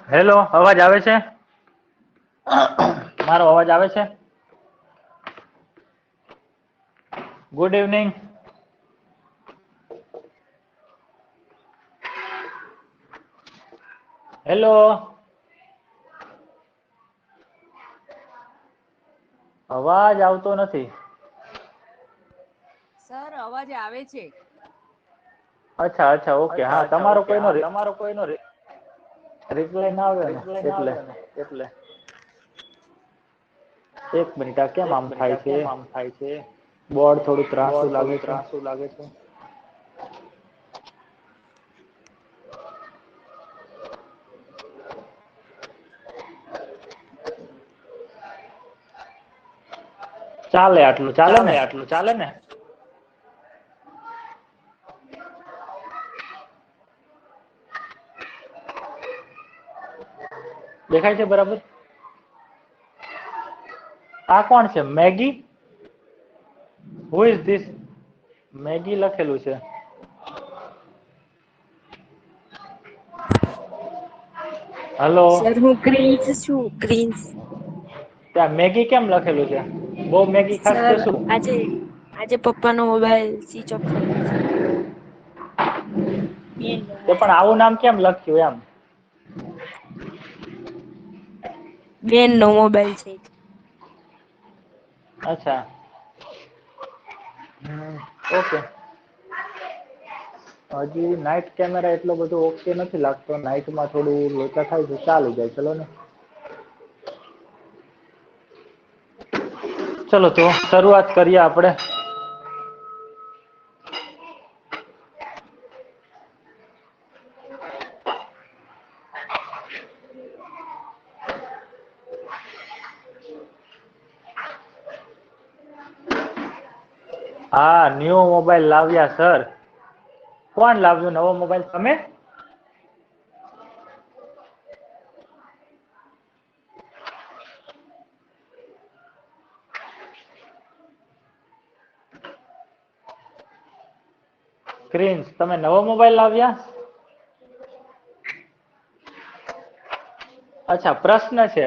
Hello, અવાજ આવે છે? મારો અવાજ આવે છે? Good evening. હેલો. અવાજ આવતો નથી. સર અવાજ આવે છે. અચ્છા અચ્છા ઓકે હા તમારો કોઈનો રિપ્લાય ના આવ્યો ને એટલે. એટલે. એક મિનિટ આ કેમ એક આમ મિનિટ થાય આ છે? કેમ આમ થાય છે બોર્ડ થોડું ત્રાસું બોર્ડ લાગે થોડું છે. ત્રાસું લાગે છે. ચાલે આટલું ચાલે ને? આટલું ચાલે ને? દેખાય છે બરાબર? આ કોણ છે Maggi? Who is this? Maggi લખેલું છે. હલો સર હું ક્રિન્સ છું ક્રિન્સ. ત્યાં મેગી કેમ લખેલું છે? બહુ મેગી ખાસ છે સર શું? આજે પપ્પા નો મોબાઈલ સ્વિચ ઓફ થઈ ગયો છે. બેન નો તો પણ આવું નામ કેમ લખ્યું એમ? બેન નો મોબાઈલ છે. અચ્છા ઓકે. હજી નાઈટ કેમેરા એટલો બધો ઓકે નથી લાગતો. નાઈટમાં થોડું લોચા થાય તો ચાલી જાય ચલો ને. ચલો તો શરૂઆત કરીએ આપડે. હા ન્યૂ મોબાઈલ લાવ્યા સર. કોણ લાવ્યો નવો મોબાઈલ તમે? ક્રિન્સ તમે નવો મોબાઈલ લાવ્યા? અચ્છા પ્રશ્ન છે.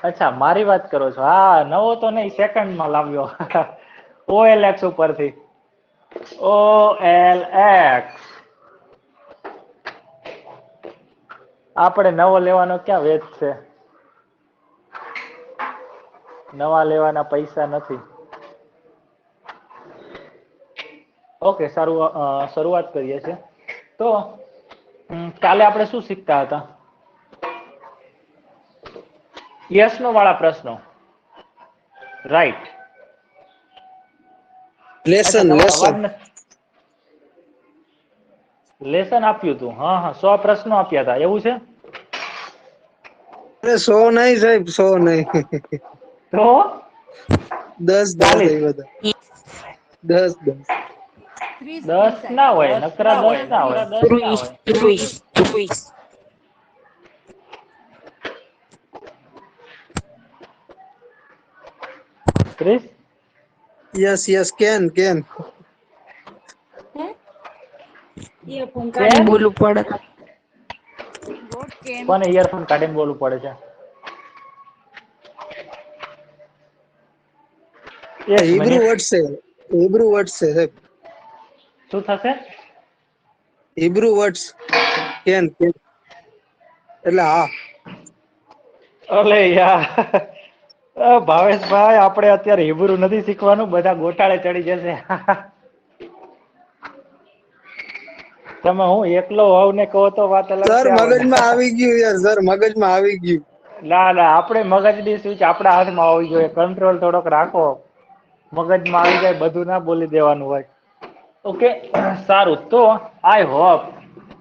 અચ્છા મારી વાત કરો છો હા નવો તો નઈ સેકન્ડમાં લાવ્યો. ઓ એલ એક્સ ઉપરથી ઓ એલ એક્સ. આપડે નવો લેવાનો ક્યાં વેચ છે. નવા લેવાના પૈસા નથી. ઓકે શરૂઆત કરીએ છીએ તો કાલે આપણે શું શીખતા હતા? યસ નો વાળા પ્રશ્નો રાઈટ. અચ્છા લેસન તમારો લેસન અવાજ નથી. લેસન આપ્યું તું હા હા 100 પ્રશ્નો આપ્યા હતા એવું છે? અરે 100 નહી સાહેબ 100 નહી. તો 10 40 એ બધા 10. 10 ના હોય નકરા 10 ના હોય. ત્રીસ. ત્રીસ. Yes yes can. A phone કાઢીને કેમ બોલું પડે. કોને ઈયરફોન કાઢીને બોલવું પડે છે? એક હિબ્રુ મિનિટ વર્ડ છે સાહેબ. શું થશે? હિબ્રુ વર્ડ્સ કેન એટલે હા. અલે યાર. ભાવેશભાઈ આપડે અત્યારે હિબ્રુ નથી શીખવાનું બધા ગોટાળે ચડી જશે. તમે હું એકલો હોવ ને કહો તો વાત અલગ સર છે આ મગજમાં બધા. આવી ગયું યાર સર મગજમાં આવી ગયું. ના ના આપડે મગજની સ્વિચ આપડા હાથમાં હોવી જોઈએ કંટ્રોલ થોડોક રાખો. મગજમાં આવી જાય બધું ના બોલી દેવાનું હોય. ઓકે સારું તો આઈ હોપ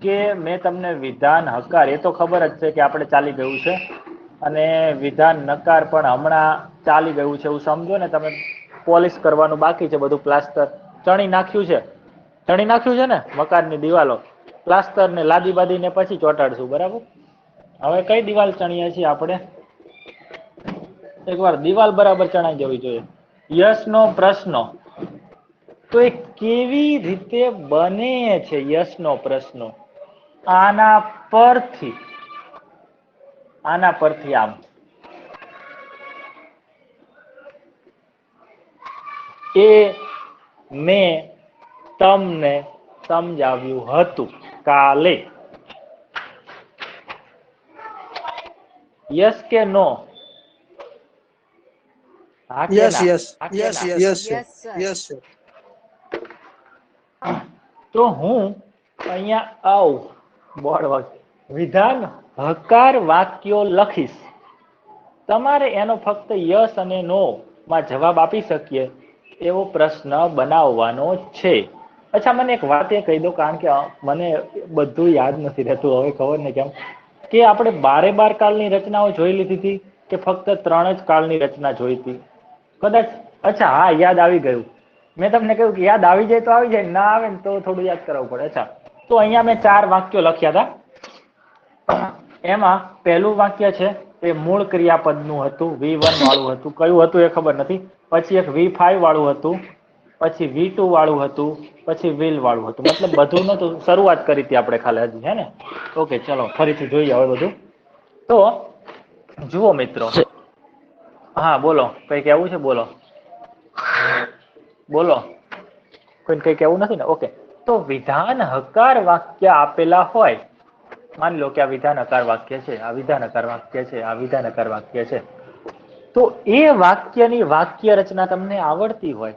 કે મેં તમને વિધાન હકાર એ તો ખબર જ છે કે આપડે ચાલી ગયું છે. અને વિધાન નકાર પણ હમણાં ચાલી ગયું છે એવું સમજો ને તમે. પોલિશ કરવાનું બાકી છે બધું પ્લાસ્ટર ચણી નાખ્યું છે. ચણી નાખ્યું છે ને મકાનની દિવાલો પ્લાસ્ટર ને લાદી બાદી ને પછી ચોટાડશું બરાબર. હવે કઈ દિવાલ ચણીએ છીએ આપડે? એક વાર દિવાલ બરાબર ચણાઈ જવી જોઈએ યસ નો પ્રશ્ન. તો એ કેવી રીતે બને છે યસનો પ્રશ્ન? આના પરથી આમ એ મેં તમને સમજાવ્યું હતું કાલે. યસ કે નો? હા કે યસ ના? યસ હા કે યસ ના? Yes yes sir. Yes sir. તો હું અહીંયા બોર્ડ વિધાન હકાર વાક્યો લખીશ. તમારે એનો ફક્ત યસ અને નો માં જવાબ આપી શકીએ એવો પ્રશ્ન બનાવવાનો છે. અચ્છા, મને એક વાત એ કહી દો, કારણ કે મને બધું યાદ નથી રહેતું હવે, ખબર ને કેમ, કે આપણે 12 કાળની રચનાઓ જોઈ લીધી હતી કે ફક્ત 3 જ કાળની રચના જોઈ હતી કદાચ? અચ્છા હા, યાદ આવી ગયું. મેં તમને કહ્યું કે યાદ આવી જાય તો આવી જાય, ના આવે ને તો થોડું યાદ કરાવવું પડે. અચ્છા, તો અહીંયા મેં 4 વાક્યો લખ્યા હતા. એમાં પહેલું વાક્ય છે એ મૂળ ક્રિયાપદનું હતું, V1 વાળું હતું. કયું હતું એ ખબર નથી. પછી એક V5 વાળું હતું, પછી V2 વાળું હતું, પછી will વાળું હતું. મતલબ બધું નતું, શરૂઆત કરી હતી આપણે ખાલી હજી, હે ને? ઓકે, ચલો ફરીથી જોઈએ હવે બધું. તો જુઓ મિત્રો, હા બોલો, કઈ કહેવું છે? બોલો બોલો. કોઈને કઈ કહેવું નથી ને? ઓકે, તો વિધાન હકાર વાક્ય આપેલા હોય, માની લો કે આ વિધાન હકાર વાક્ય છે, આ વિધાન હકાર વાક્ય છે, આ વિધાન હકાર વાક્ય છે, તો એ વાક્યની વાક્ય રચના તમને આવડતી હોય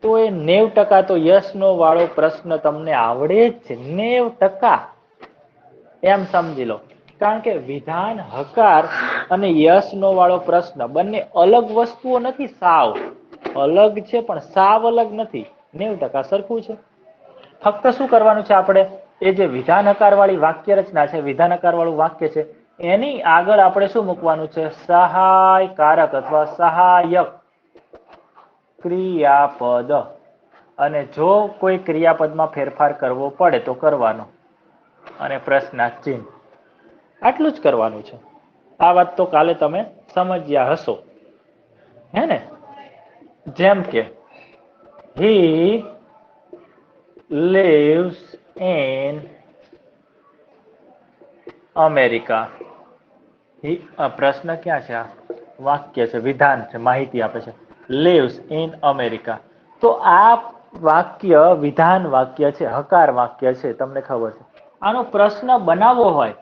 તો એ 90% તો યસ નો વાળો પ્રશ્ન તમને આવડે જ છે. 90% એમ સમજી લો. કારણ કે વિધાન હકાર અને યસ નો વાળો પ્રશ્ન બંને અલગ વસ્તુઓ નથી, સાવ અલગ છે, પણ સાવ અલગ નથી. 90% સરખું છે. ફક્ત શું કરવાનું છે આપણે? એ જે વિધાન હકાર વાળી વાક્ય રચના છે, વિધાન હકાર વાળું વાક્ય છે, એની આગળ આપણે શું મૂકવાનું છે? સહાયકારક અથવા સહાયક ક્રિયાપદ. અને જો કોઈ ક્રિયાપદમાં ફેરફાર કરવો પડે તો કરવાનો, અને પ્રશ્નાર્થ ચિહ્ન. આટલું જ કરવાનું છે. આ વાત તો કાલે તમે સમજ્યા હશો, હે ને? જેમ કે he lives in America. પ્રશ્ન ક્યાં છે? આ વાક્ય છે, વિધાન છે, માહિતી આપે છે. lives in America. તો આ વાક્ય વિધાન વાક્ય છે, હકાર વાક્ય છે, તમને ખબર છે. આનો પ્રશ્ન બનાવવો હોય,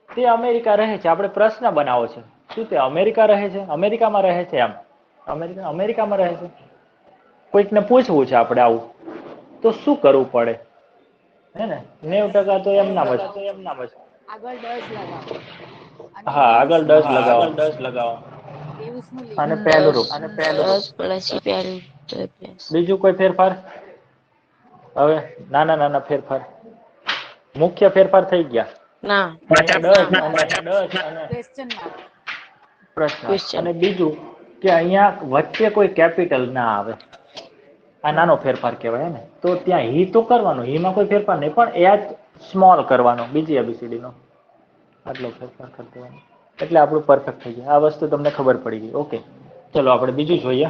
તે અમેરિકા રહે છે, આપણે પ્રશ્ન બનાવો છે. શું તે અમેરિકા રહે છે? અમેરિકામાં રહે છે? એમ અમેરિકામાં રહે છે. કોઈકને પૂછવું છે આપણે આવું, તો શું કરવું પડે? હે ને? 90% તો એમનામ જ. આગળ ડઝ લગાવો અને હા, લીવ્સ આગળ નું 10 લગાવો. લીવ્સ નું અને લીધું. પહેલું રૂપ. દસ પછી પહેલું પ્લસ. બીજું કોઈ ફેરફાર? હવે નાના નાના ફેરફાર, મુખ્ય ફેરફાર થઈ ગયા. ના. Question mark. પ્રશ્ન. ક્વેશ્ચન. અને બીજું કે અહીંયા વચ્ચે કોઈ કેપિટલ ના આવે. આ નાનો ફેરફાર કહેવાય ને? તો ત્યાં હી તો કરવાનો, હીમાં કોઈ ફેરફાર નહીં, પણ એ સ્મોલ કરવાનો, બીજી એબીસીડી નો આટલો ફેરફાર કરી દેવાનો, એટલે આપણું પરફેક્ટ થઈ જાય. આ વસ્તુ તમને ખબર પડી ગઈ. ઓકે, ચલો આપણે બીજું જોઈએ.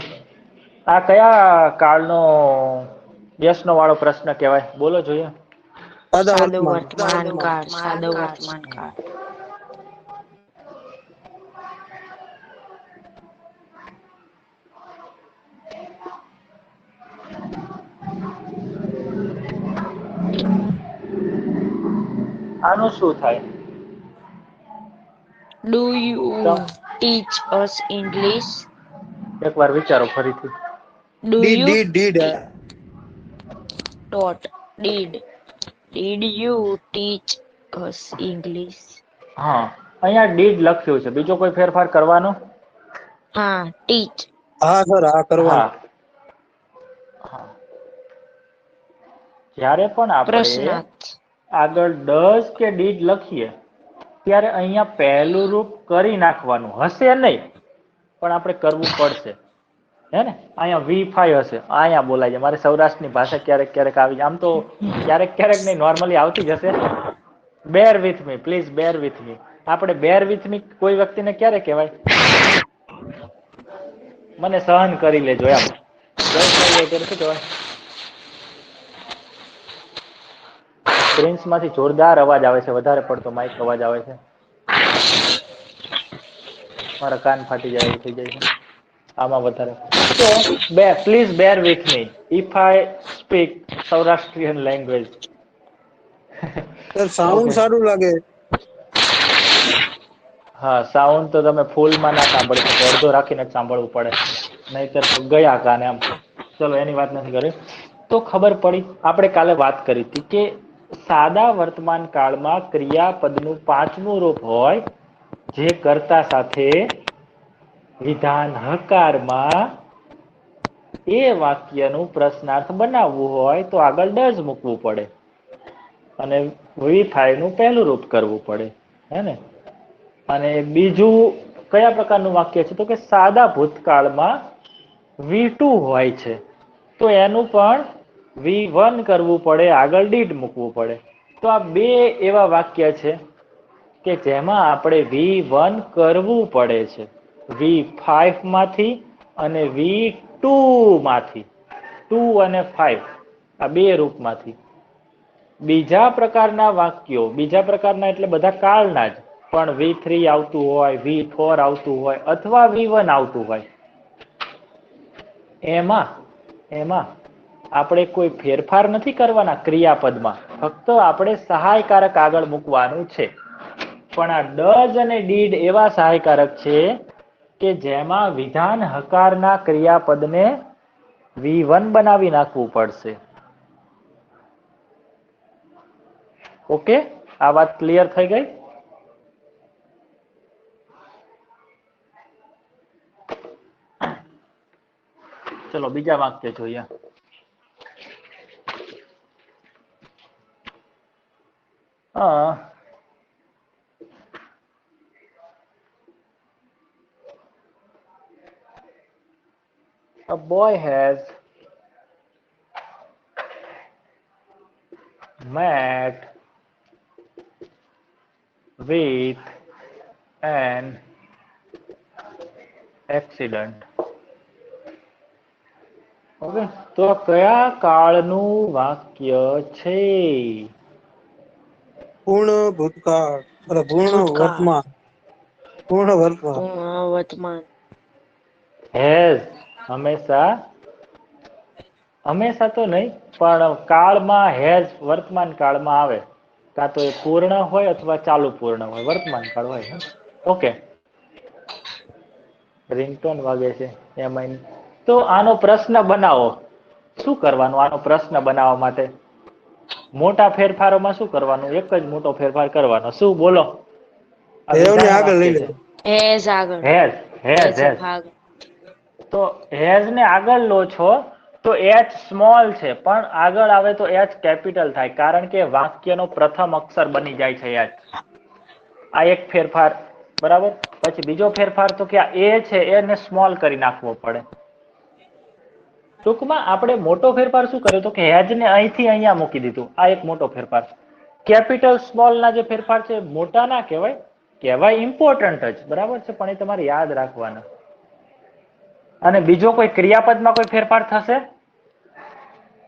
આ કયા કાળનો યસનો વાળો પ્રશ્ન કહેવાય? બોલો જોઈએ. સાદા સાદો વર્તમાન. વર્તમાન કાળ. સાદો વર્તમાન કાળ. આનું શું થાય? Do you teach us English? એકવાર વિચારો ફરીથી. Do did you did did. taught did you teach us English? હા, અહીંયા ડીડ લખ્યું છે. બીજો કોઈ ફેરફાર કરવાનો? હા, teach. હા સર, આ કરવાનું. હા. હા. જ્યારે પણ આપણે પ્રશ્નાર્થ. આગળ ડઝ કે ડીડ લખીએ ત્યારે અહીંયા પહેલું રૂપ કરી નાખવાનું હશે નહીં, પણ આપણે કરવું પડશે, હે ને? અહીંયા V5 હશે, અહીંયા બોલાય છે. મારે સૌરાષ્ટ્રની ભાષા ક્યારેક ક્યારેક આવી, આમ તો ક્યારેક ક્યારેક નહીં, નોર્મલી આવતી જ હશે. Bear with me, please bear with me. આપણે બેર વિથ મી કોઈ વ્યક્તિને ક્યારે કહેવાય? મને સહન કરી લેજો એમ. ગર્લ્સ હોય ત્યારે શું કહેવાય? પ્રિન્સ માંથી જોરદાર અવાજ આવે છે, વધારે પડતો માઇક અવાજ આવે છે. મારા કાન ફાટી જાય એવું થઈ જાય છે આમાં વધારે. તો please bear with me if I speak Saurashtrian language. Sir sound okay. સારું લાગે. હા, સાઉન્ડ તો તમે ફૂલમાં ના સાંભળી શકો, અડધો રાખીને જ સાંભળવું પડે, નહીતર તો ગયા કાને આમ. ચલો એની વાત નથી કરી. તો ખબર પડી, આપણે કાલે વાત કરી હતી કે સાદા વર્તમાન કાળમાં ક્રિયાપદનું 5મું રૂપ હોય જે કર્તા સાથે વિધાન હકારમાં એ વાક્યનું પ્રશ્નાર્થ બનાવવું હોય તો આગળ ડઝ મૂકવું પડે અને V5 નું પહેલું રૂપ કરવું પડે, હે ને? અને બીજું કયા પ્રકારનું વાક્ય છે? તો કે સાદા ભૂતકાળમાં V2 હોય છે તો એનું પણ V1 કરવું પડે, આગળ did મૂકવું પડે. તો આ બે એવા વાક્ય છે કે જેમાં આપણે V1 કરવું પડે છે, V5 માંથી અને V2 માંથી, 2 અને 5 આ બે રૂપમાંથી. બીજા પ્રકારના વાક્યો, બીજા પ્રકારના એટલે બધા કાળના જ, પણ V3 આવતું હોય, V4 આવતું હોય અથવા V1 આવતું હોય, એમાં આપણે કોઈ ફેરફાર નથી કરવાના ક્રિયાપદમાં, ફક્ત આપણે સહાયકારક આગળ મૂકવાનું છે. પણ આ ડઝ અને ડીડ એવા સહાયકારક છે કે જેમાં વિધાન હકારના ક્રિયાપદને V1 બનાવી નાખવું પડશે. ઓકે, આ વાત ક્લિયર થઈ ગઈ? ચલો બીજા વાક્ય જોઈએ. A boy has met with an accident. Okay, તો કયા કાળનું વાક્ય છે? પૂર્ણ ભૂતકાળ, અરે પૂર્ણ ભૂતકાળ, વર્તમાન, પૂર્ણ વર્તમાન. પૂર્ણ વર્તમાન. હેઝ હંમેશા તો નહીં, પણ કાળમાં હેઝ વર્તમાન કાળમાં આવે, કાં તો એ પૂર્ણ હોય અથવા ચાલુ પૂર્ણ હોય, વર્તમાન કાળ હોય. ઓકે, રિંગટોન વાગે છે એમાં. તો આનો પ્રશ્ન બનાવો. શું કરવાનું આનો પ્રશ્ન બનાવવા માટે? મોટા ફેરફારોમાં શું કરવાનું? એક જ મોટો ફેરફાર કરવાનો. શું બોલો? આ હેવ ને વિધાન આગળ લઈ વાક્ય લે. છે. એઝ આગળ, હેઝ હેઝ એઝ હેઝ આગળ. તો હેઝ ને આગળ લો છો તો H સ્મોલ છે, પણ આગળ આવે તો H કેપિટલ થાય, કારણ કે વાક્યનો પ્રથમ અક્ષર બની જાય છે H. આ એક ફેરફાર, બરાબર. પછી બીજો ફેરફાર તો કે આ એ છે એને સ્મોલ કરી નાખવો પડે. ટૂંકમાં આપણે મોટો ફેરફાર શું કર્યો તો કે હેજ ને અહીંથી અહીંયા મૂકી દીધું. આ એક મોટો ફેરફાર. કેપિટલ સ્મોલ ના જે ફેરફાર છે મોટા ના કહેવાય, કહેવાય ઇમ્પોર્ટન્ટ જ, બરાબર છે, પણ એ તમારે યાદ રાખવાના. અને બીજો કોઈ ક્રિયાપદમાં કોઈ ફેરફાર થશે?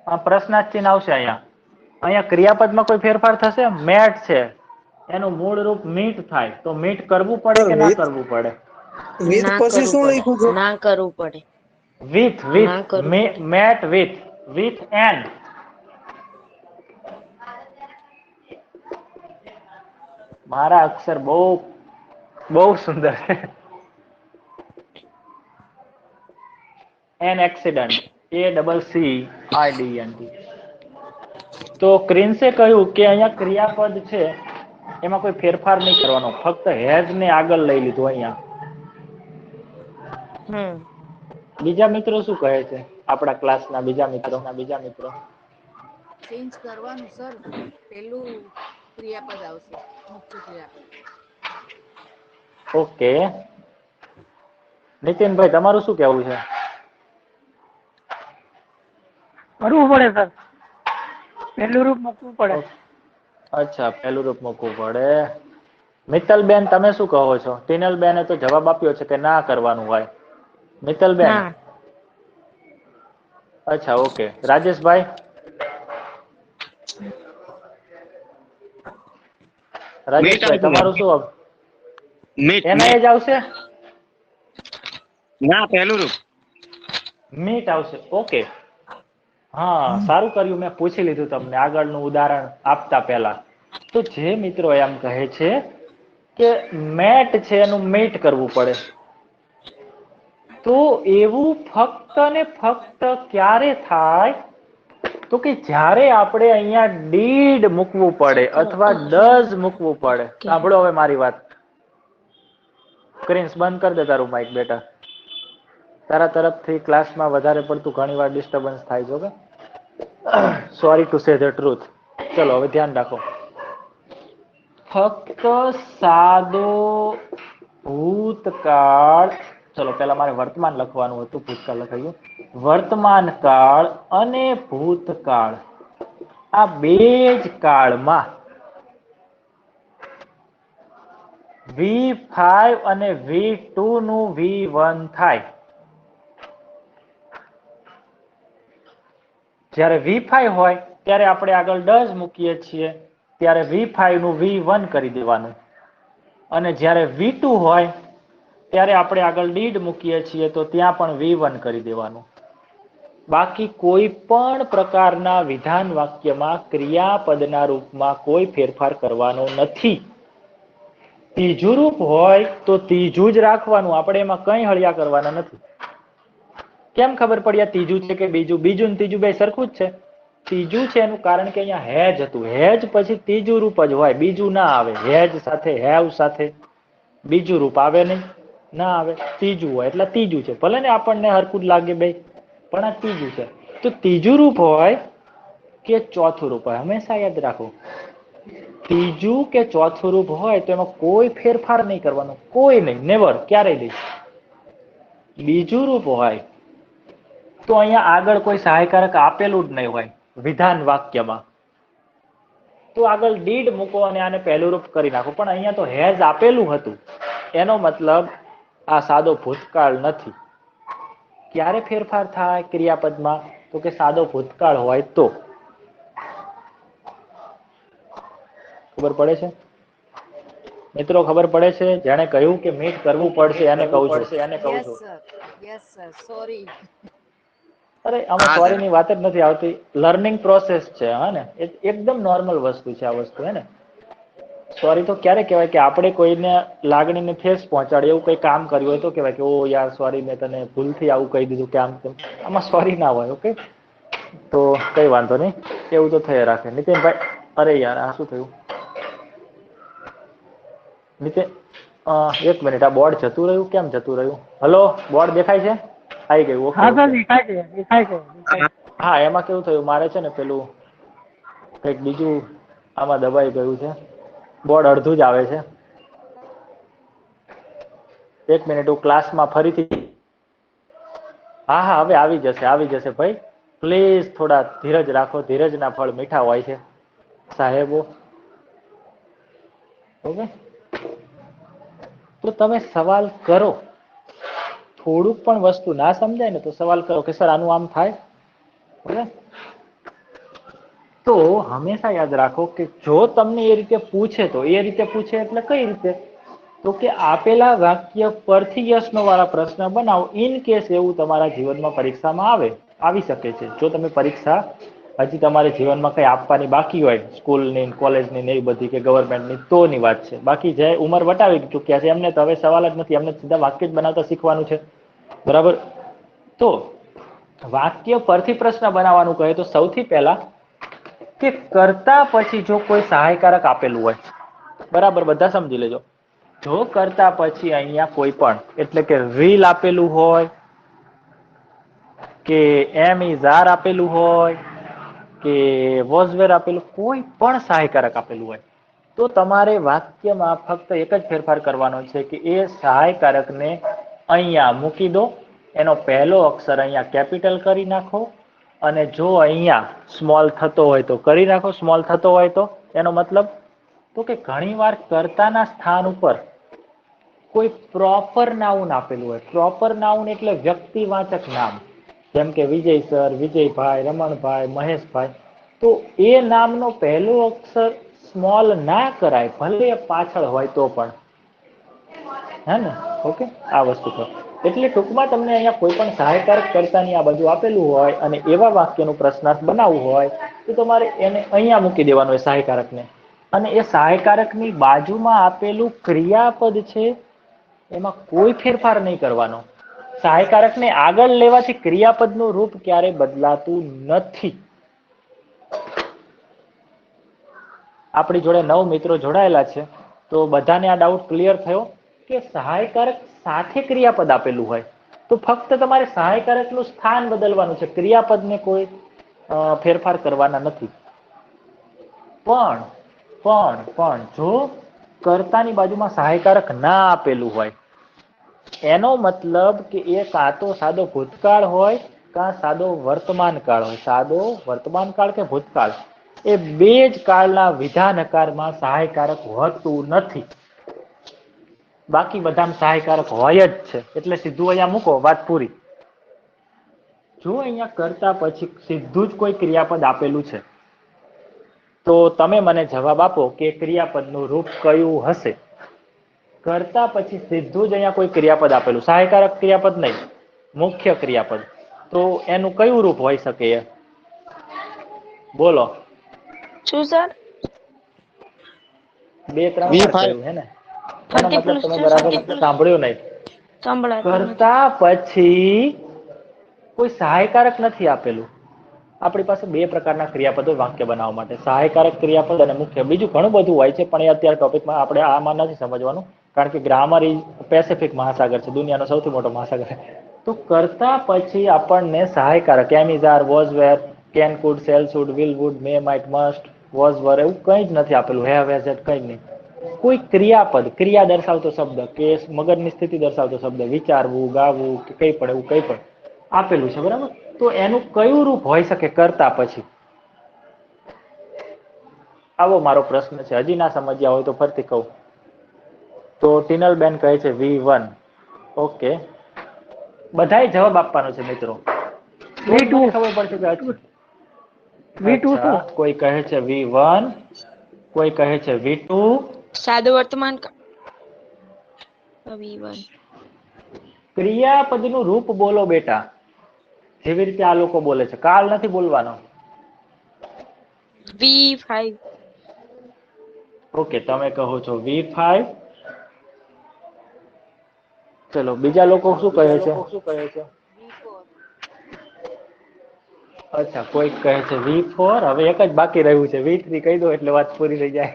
આ પ્રશ્નાર્થ ચિહ્ન આવશે અહીંયા. અહીંયા ક્રિયાપદમાં કોઈ ફેરફાર થશે? મેટ છે, એનું મૂળ રૂપ મીટ થાય, તો મીટ કરવું પડે સર કે ના વિથ કરવું પડે? વિથ ના પછી કરવું શું પડે, લખ્યું છે? ના કરવું પડે, વિથ ના કરવું પડે. Met with an. મારા અક્ષર બહુ બહુ સુંદર છે. An accident, ACCIDENT. તો ક્રિન્સે કહ્યું કે અહીંયા ક્રિયાપદ છે એમાં કોઈ ફેરફાર નહીં કરવાનો, ફક્ત હેઝ ને આગળ લઈ લીધું અહીંયા. બીજા મિત્રો શું કહે છે? આપણા ક્લાસના બીજા મિત્રો. ચેન્જ કરવાનું સર, પેલું ક્રિયાપદ આવશે, મુખ્ય ક્રિયાપદ. ઓકે, નીતિનભાઈ તમારું શું કહેવું છે? કરવું પડે સર, પહેલું રૂપ મૂકવું પડે. અચ્છા, પહેલું રૂપ મૂકવું પડે. મિત્તલબેન તમે શું કહો છો? ટીનલબેને તો જવાબ આપ્યો છે કે ના કરવાનું હોય. મિત્તલબેન, ના, અચ્છા, ઓકે. રાજેશભાઈ? રાજેશભાઈ આવશે. તમારું શું? મીટ એના એ જ આવશે? ના પહેલું રૂપ. મીટ આવશે. ઓકે, હા સારું કર્યું મેં પૂછી લીધું તમને આગળનું ઉદાહરણ આપતા પહેલા. તો જે મિત્રો એમ કહે છે કે મેટ છે એનું મીટ કરવું પડે, તો એવું ફક્ત ને ફક્ત ક્યારે થાય? તો કે જ્યારે આપણે અહીંયા ડીડ મૂકવું પડે અથવા ડઝ મૂકવું પડે. સાંભળો હવે મારી વાત. સ્ક્રીન બંધ કરી દે તારું માઇક બેટા. તારા તરફથી ક્લાસમાં વધારે પડતું ઘણી વાર ડિસ્ટર્બન્સ થાય છે. Okay, sorry to say the truth. ચલો હવે ધ્યાન રાખો. ફક્ત સાદો ભૂતકાળ, ચલો પેલા મારે વર્તમાન લખવાનું હતું, ભૂતકાળ લખાયું. વર્તમાન કાળ અને ભૂતકાળ આ બે જ કાળમાં V5 અને V2 નું V1 થાય. જ્યારે V5 હોય ત્યારે આપણે આગળ ડઝ મૂકીએ છીએ, ત્યારે V5 નું V1 કરી દેવાનું. અને જ્યારે V2 હોય ત્યારે આપણે આગળ ડીડ મૂકીએ છીએ તો ત્યાં પણ V1 કરી દેવાનું. બાકી કોઈ પણ પ્રકારના વિધાન વાક્યમાં ક્રિયાપદના રૂપમાં કોઈ ફેરફાર કરવાનો નથી. ત્રીજું રૂપ હોય તો ત્રીજું જ રાખવાનું, આપણે એમાં કંઈ હળિયા કરવાના નથી. કેમ ખબર પડી આ ત્રીજું છે કે બીજું? બીજું ને ત્રીજું બે સરખું જ છે. ત્રીજું છે એનું કારણ કે અહીંયા હેજ હતું. હેજ પછી ત્રીજું રૂપ જ હોય, બીજું ના આવે. હેજ સાથે હેવ સાથે બીજું રૂપ આવે નહીં, ના આવે. ત્રીજું હોય એટલે ત્રીજું છે. ભલે ને આપણને હરખું જ લાગે બે, પણ આ ત્રીજું છે. તો ત્રીજું રૂપ હોય કે ચોથું રૂપ હોય, હંમેશા યાદ રાખો, ત્રીજું કે ચોથું રૂપ હોય તો એમાં કોઈ ફેરફાર નહીં કરવાનો, કોઈ નહીં, નેવર, ક્યારેય નહીં. બીજું રૂપ હોય તો અહીંયા આગળ કોઈ સહાયકારક આપેલું જ નહીં હોય વિધાન વાક્યમાં, તો આગળ ડીડ મૂકો અને આને પહેલું રૂપ કરી નાખો. પણ અહીંયા તો હેઝ આપેલું હતું, એનો મતલબ આ સાદો ભૂતકાળ નથી. ક્યારે ફેરફાર થાય ક્રિયાપદમાં? તો કે સાદો ભૂતકાળ હોય તો. ખબર પડે છે મિત્રો? ખબર પડે છે? જેણે કહ્યું કે મીટ કરવું પડશે એને કહું છું. Yes sir, yes sir, sorry. અરે આમાં સોરી ની વાત જ નથી આવતી. લર્નિંગ પ્રોસેસ છે, હા ને, એકદમ નોર્મલ વસ્તુ છે આ વસ્તુ, હે ને. સોરી તો ક્યારે કહેવાય કે આપણે કોઈને લાગણીને ઠેસ પહોંચાડી એવું કંઈ કામ કર્યું હોય તો કહેવાય કે ઓ યાર સોરી મેં તને ભૂલથી આવું કહી દીધું કે આમ તેમ. આમાં સોરી ના હોય. ઓકે, તો કઈ વાંધો નહીં, એવું તો થઈ રાખે. નીતિનભાઈ, અરે યાર આ શું થયું? નીતિન, એક મિનિટ, આ બોર્ડ જતું રહ્યું, કેમ જતું રહ્યું? હલો, બોર્ડ દેખાય છે? આવી ગયું. ઓકે, હા સર, દેખાય છે, દેખાય છે, દેખાય છે. હા, એમાં કેવું થયું, મારે છે ને પેલું કંઈક બીજું આમાં દબાઈ ગયું છે, બોર્ડ અડધું જ આવે છે. એક મિનિટ, હું ક્લાસમાં ફરીથી, હા હા હવે આવી જશે, આવી જશે ભાઈ. પ્લીઝ થોડા ધીરજ રાખો, ધીરજના ફળ મીઠા હોય છે સાહેબો. ઓકે, તો તમે સવાલ કરો. થોડુંક પણ વસ્તુ ના સમજાય ને તો સવાલ કરો કે સર આનું આમ થાય. ઓકે, તો હંમેશા યાદ રાખો કે જો તમને એ રીતે પૂછે તો એ રીતે પૂછે એટલે કઈ રીતે? તો કે આપેલા વાક્ય પરથી યસનો વાળા પ્રશ્ન બનાવો. ઇન કેસ એવું તમારા જીવનમાં પરીક્ષામાં આવી શકે છે. જો તમે પરીક્ષા હજી તમારે જીવનમાં કઈ આપવાની બાકી હોય, સ્કૂલની, કોલેજની ને એવી બધી કે ગવર્મેન્ટની, તોની વાત છે. બાકી જે ઉંમર વટાવી ચૂક્યા છે એમને તો હવે સવાલ જ નથી, એમને સીધા વાક્ય જ બનાવતા શીખવાનું છે. બરાબર? તો વાક્ય પરથી પ્રશ્ન બનાવવાનું કહે તો સૌથી પહેલા કે કરતા પછી જો કોઈ સહાયકારક આપેલું હોય, બરાબર, બધા સમજી લેજો. જો કરતા પછી અહીંયા કોઈ પણ, એટલે કે વિલ આપેલું હોય, કે એમ ઇઝ આર આપેલું હોય, કે વોઝ વેર આપેલું, કોઈ પણ સહાયકારક આપેલું હોય, તો તમારે વાક્યમાં ફક્ત એક જ ફેરફાર કરવાનો છે કે એ સહાયકારકને અહીંયા મૂકી દો, એનો પહેલો અક્ષર અહીંયા કેપિટલ કરી નાખો, અને જો અહીંયા સ્મોલ થતો હોય તો કરી નાખો, સ્મોલ થતો હોય તો. એનો મતલબ તો કે ઘણીવાર કર્તાના સ્થાન ઉપર કોઈ પ્રોપર નાઉન આપેલું હોય. પ્રોપર નાઉન એટલે વ્યક્તિવાચક નામ, જેમ કે વિજય સર, વિજયભાઈ, રમણભાઈ, મહેશભાઈ, તો એ નામનો પહેલો અક્ષર સ્મોલ ના કરાય, ભલે એ પાછળ હોય તો પણ, હે ને? ઓકે, આ વસ્તુ પર એટલે ટૂંકમાં તમને અહીંયા કોઈ પણ સહાયકારક કર્તાની આ બધું આપેલું હોય અને એવા વાક્યનું પ્રશ્નાર્થ બનાવવું હોય તો તમારે એને અહીંયા મૂકી દેવાનું હોય સહાયકારકને, અને એ સહાયકારકની બાજુમાં આપેલું ક્રિયાપદ છે એમાં કોઈ ફેરફાર નહીં કરવાનો. સહાયકારકને આગળ લેવાથી ક્રિયાપદનું રૂપ ક્યારેય બદલાતું નથી. આપણી જોડે 9 મિત્રો જોડાયેલા છે, તો બધાને આ ડાઉટ ક્લિયર થયો કે સહાયકારક સાથે ક્રિયાપદ આપેલું હોય તો ફક્ત તમારે સહાયકારકનું સ્થાન બદલવાનું છે, ક્રિયાપદને કોઈ ફેરફાર કરવાના નથી. પણ જો કર્તાની બાજુમાં સહાયકારક ના આપેલું હોય, એનો મતલબ કે એ કાં તો સાદો ભૂતકાળ હોય કાં સાદો વર્તમાન કાળ હોય. સાદો વર્તમાન કાળ કે ભૂતકાળ, એ બે જ કાળના વિધાનકારમાં સહાયકારક હોતું નથી. બાકી બધામાં સહાયકારક હોય જ છે. એટલે સીધું અહીંયા મૂકો, વાત પૂરી. જો અહીંયા કરતા પછી સીધું જ કોઈ ક્રિયાપદ આપેલું છે તો તમે મને જવાબ આપો કે ક્રિયાપદનું રૂપ કયું હશે. કરતા પછી સીધું જ અહીંયા કોઈ ક્રિયાપદ આપેલું, સહાયકારક ક્રિયાપદ નહીં, મુખ્ય ક્રિયાપદ, તો એનું કયું રૂપ હોઈ શકે? એ બોલો. શું સર? 2-3 વાર કહ્યું હે ને? એનો 30 મતલબ plus તમે 2 બરાબર 30 plus સાંભળ્યું નહીં. સંભળાતું નથી. કરતા પછી કોઈ સહાયકારક નથી આપેલું. આપણી પાસે 2 પ્રકારના ક્રિયાપદો વાક્ય બનાવવા માટે, સહાયકારક ક્રિયાપદ અને મુખ્ય. બીજું ઘણું બધું હોય છે પણ એ અત્યારે ટોપિકમાં આપણે આમાં નથી સમજવાનું, કારણ કે ગ્રામર ઇઝ પેસિફિક મહાસાગર છે, દુનિયાનો સૌથી મોટો મહાસાગર. તો કરતા પછી આપણને સહાયકારક am, is, are, was, were, can, could, shall, should, will, would, may, might, must, was, were, એવું કંઈ જ નથી આપેલું. હેવ, હેઝ, હેડ, કંઈ જ નહીં. કોઈ ક્રિયાપદ, ક્રિયા દર્શાવતો શબ્દ કે મગજની સ્થિતિ દર્શાવતો શબ્દ, વિચારવું, ગાવું કે કંઈ પણ, એવું કંઈ પણ આપેલું છે, બરાબર? તો એનું કયું રૂપ હોઈ શકે કરતા પછી? આવો મારો પ્રશ્ન છે. હજી ના સમજ્યા હોય તો ફરીથી કહું તો ટીનલબેન કહે છે V1. ઓકે, બધાએ જવાબ આપવાનો છે મિત્રો. V2. ખબર પડશે કે V2 શું? અચ્છા, કોઈ કહે છે V1, કોઈ કહે છે V2. સાદો વર્તમાન કાળ V1. ક્રિયાપદનું રૂપ બોલો બેટા, જેવી રીતે આ લોકો બોલે છે. કાલ નથી બોલવાનો. V5. ઓકે, તમે કહો છો V5. ચલો, બીજા લોકો શું કહે છે? V4. અચ્છા, કોઈ કહે છે V4. હવે એક જ બાકી રહ્યું છે, V3 કહી દો એટલે વાત પૂરી થઈ જાય.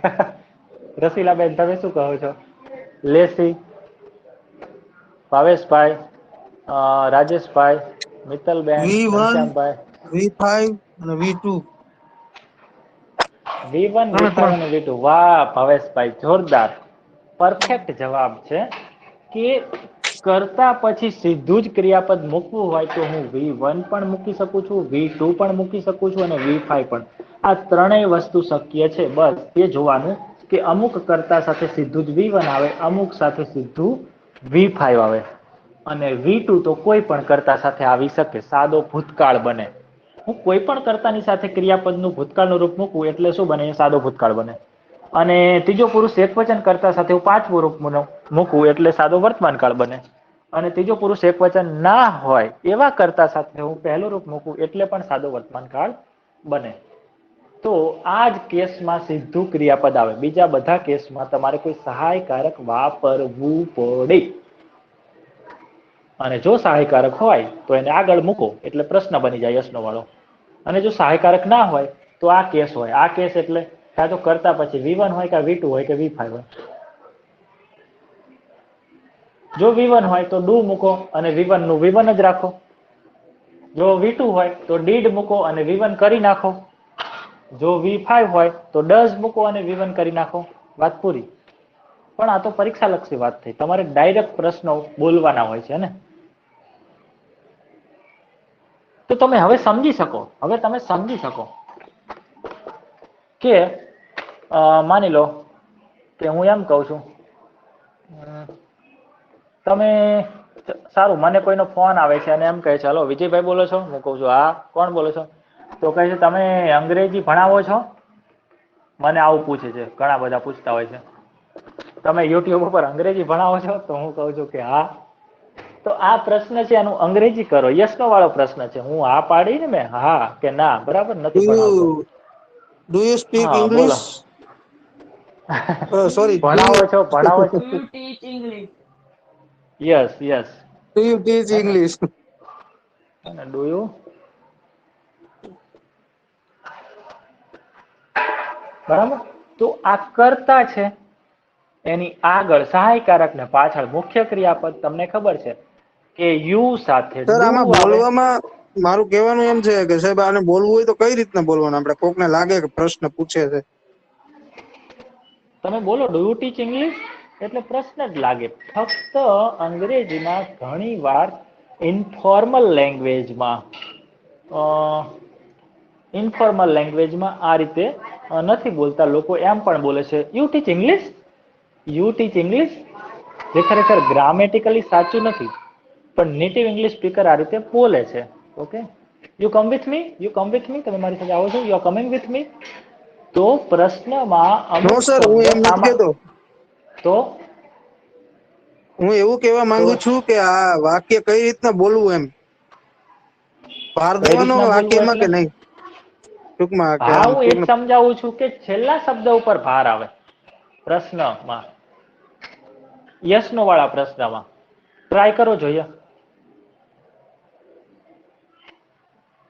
રસીલાબેન, તમે શું કહો છો? લેસી, ભાવેશભાઈ, રાજેશભાઈ, મિત્તલબેન, V1, ઘનશ્યામભાઈ. V5 અને V2. V1, V5 અને V2. વાહ ભાવેશભાઈ, જોરદાર, પરફેક્ટ જવાબ છે. કે કરતા પછી સીધું જ ક્રિયાપદ મૂકવું હોય તો હું V1 પણ મૂકી શકું છું, V2 પણ મૂકી શકું છું અને V5 પણ. આ ત્રણેય વસ્તુ શક્ય છે. બસ એ જોવાનું કે અમુક કરતા સાથે સીધું જ V1 આવે, અમુક સાથે સીધું V5 આવે, અને V2 તો કોઈ પણ કરતા સાથે આવી શકે, સાદો ભૂતકાળ બને. હું કોઈ પણ કર્તાની સાથે ક્રિયાપદનું ભૂતકાળનું રૂપ મૂકું એટલે શું બને? એ સાદો ભૂતકાળ બને. અને ત્રીજો પુરુષ એકવચન કરતા સાથે હું પાંચમું રૂપ મૂકું એટલે સાદો વર્તમાન કાળ બને. અને ત્રીજો પુરુષ એકવચન ના હોય એવા કરતા સાથે હું પહેલું રૂપ મૂકું એટલે પણ સાદો વર્તમાન કાળ બને. તો આ જ કેસમાં સીધું ક્રિયાપદ આવે. બીજા બધા કેસમાં તમારે કોઈ સહાયકારક વાપરવું પડે. અને જો સહાયકારક હોય તો એને આગળ મૂકો એટલે પ્રશ્ન બની જાય યસનો વાળો. અને જો સહાયકારક ના હોય તો આ કેસ હોય. આ કેસ એટલે કાં તો કરતા પછી V1 હોય કે V2 હોય કે V5 હોય. જો V1 હોય તો ડુ મૂકો અને V1 નું V1 જ રાખો. જો V2 હોય તો ડીડ મૂકો અને V1 કરી નાખો. જો V5 હોય તો ડઝ મૂકો અને V1 કરી નાખો. વાત પૂરી. પણ આ તો પરીક્ષા લક્ષી વાત થઈ. તમારે ડાયરેક્ટ પ્રશ્નો બોલવાના હોય છે ને. તો તમે હવે સમજી શકો, કે માની લો કે હું એમ કહું છું, તમે સારું, મને કોઈનો ફોન આવે છે અને એમ કહે છે, હલો વિજયભાઈ બોલો છો? હું કહું છું હા. કોણ બોલો છો? તો કહે છે તમે અંગ્રેજી ભણાવો છો? મને આવું પૂછે છે, ઘણા બધા પૂછતા હોય છે. તમે યુટ્યુબ ઉપર અંગ્રેજી ભણાવો છો? તો હું કહું છું કે હા. તો આ પ્રશ્ન છે એનું અંગ્રેજી કરો. યસ નો વાળો પ્રશ્ન છે. હું હા પાડી ને મેં, હા કે ના, બરાબર ડુ નથી ભણાવતો. યુ ડુ યુ સ્પીક હા બોલો. ઇંગ્લિશ? સોરી, ભણાવો છો, ભણાવો છો. You teach English. Yes yes. Do you teach English? Do you બરાબર. તો આ કરતા છે, એની આગળ સહાયકારક ને પાછળ મુખ્ય ક્રિયાપદ તમને ખબર છે કે યુ સાથે સર, ડુ આમાં આવે. બોલવામાં મારું કહેવાનું એમ છે કે સાહેબ આને બોલવું હોય તો કઈ રીતના બોલવાનું? આપણે કોકને લાગે કે પ્રશ્ન પૂછે છે. તમે બોલો ડુ યુ ટીચ ઇંગ્લિશ એટલે પ્રશ્ન જ લાગે. ફક્ત અંગ્રેજીમાં ઘણી વાર ઇન્ફોર્મલ લેંગ્વેજમાં આ રીતે નથી બોલતા. લોકો એમ પણ બોલે છે you teach English, you teach English, જે ખરેખર ગ્રામેટિકલી સાચું નથી, પણ નેટિવ ઇંગ્લિશ સ્પીકર આ રીતે બોલે છે. Okay, you come with me, you come with me, તમે મારી સાથે આવો છો, you are coming with me. તો પ્રશ્નમાં નો અમુક સર, હું શબ્દ એમ નથી આમાં કેતો. તો હું એવું કહેવા તો માંગુ છું કે આ વાક્ય કઈ રીતના બોલવું એમ. ભાર કઈ દેવાનો રીતના બોલવું વાક્યમાં એટલે કે નહીં? ટૂંકમાં કે હા, આમ હું એ જ કોકને સમજાવું છું કે છેલ્લા શબ્દ ઉપર ભાર આવે પ્રશ્નમાં, યસ નો વાળા પ્રશ્નમાં. ટ્રાય કરો, જોઈએ.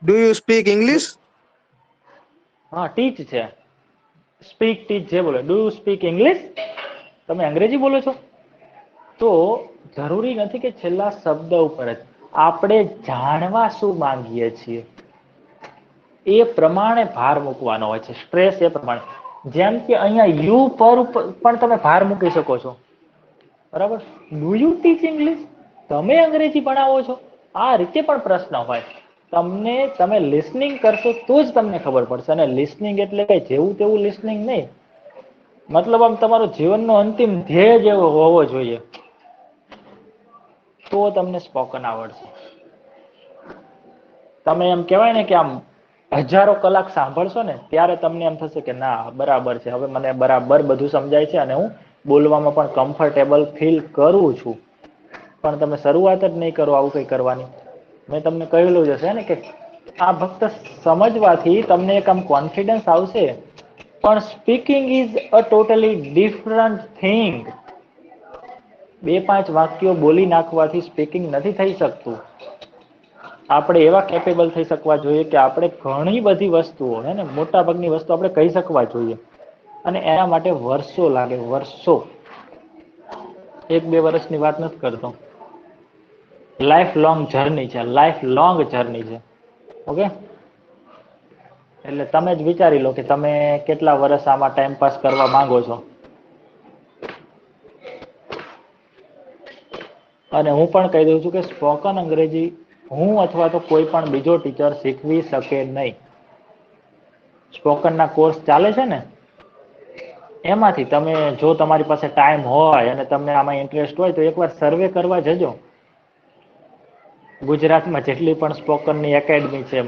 Do you speak English? હા, ટીચ છે. સ્પીક ટીચ જે બોલે. Do you speak English? તમે અંગ્રેજી બોલો છો? તો જરૂરી નથી કે છેલ્લા શબ્દ ઉપર જ. આપણે જાણવા શું માંગીએ છીએ એ પ્રમાણે ભાર મૂકવાનો હોય છે, સ્ટ્રેસ એ પ્રમાણે. જેમ કે અહીંયા યુ પર પણ તમે ભાર મૂકી શકો છો. બરાબર. Do you teach English? તમે અંગ્રેજી ભણાવો છો? આ રીતે પણ પ્રશ્ન હોય. તમે લિસનિંગ કરશો તો જ તમને ખબર પડશે. અને લિસનિંગ એટલે કઈ જેવું તેવું લિસનિંગ નહીં. મતલબ આમ તમારો જીવનનો અંતિમ ધ્યેય જેવો હોવો જોઈએ, તો તમને સ્પોકન આવડશે. તમે એમ કેવાય ને કે આમ હજારો કલાક સાંભળશો ને ત્યારે તમને એમ થશે કે ના, બરાબર છે, હવે મને બરાબર બધું સમજાય છે અને હું બોલવામાં પણ કમ્ફર્ટેબલ ફીલ કરું છું. પણ તમે શરૂઆત જ નહીં કરો આવું કઈ કરવાની. મેં તમને કહેલું જ હશે ને કે આ ફક્ત સમજવાથી તમને એક આમ કોન્ફિડન્સ આવશે, પણ speaking is a totally different thing. 2-5 વાક્યો બોલી નાખવાથી સ્પીકિંગ નથી થઈ શકતું. આપણે એવા કેપેબલ થઈ શકવા જોઈએ કે આપણે ઘણી બધી વસ્તુઓ, હે ને, મોટા ભાગની વસ્તુ આપણે કહી શકવા જોઈએ. અને એના માટે વર્ષો લાગે, વર્ષો. 1-2 વર્ષની વાત નથી કરતો. લાઈફ લોંગ જર્ની છે, લાઈફ લોંગ જર્ની છે. ઓકે. એટલે તમે જ વિચારી લો કે તમે કેટલા વર્ષ આમાં ટાઈમપાસ કરવા માંગો છો. અને હું પણ કહી દઉં છું કે સ્પોકન અંગ્રેજી હું અથવા તો કોઈ પણ બીજો ટીચર શીખવી શકે નહીં. સ્પોકન ના કોર્સ ચાલે છે ને, એમાંથી તમે, જો તમારી પાસે ટાઈમ હોય અને તમને આમાં ઇન્ટરેસ્ટ હોય, તો એકવાર સર્વે કરવા જજો. ગુજરાતમાં જેટલી પણ સ્પોકનની એકેડમી છે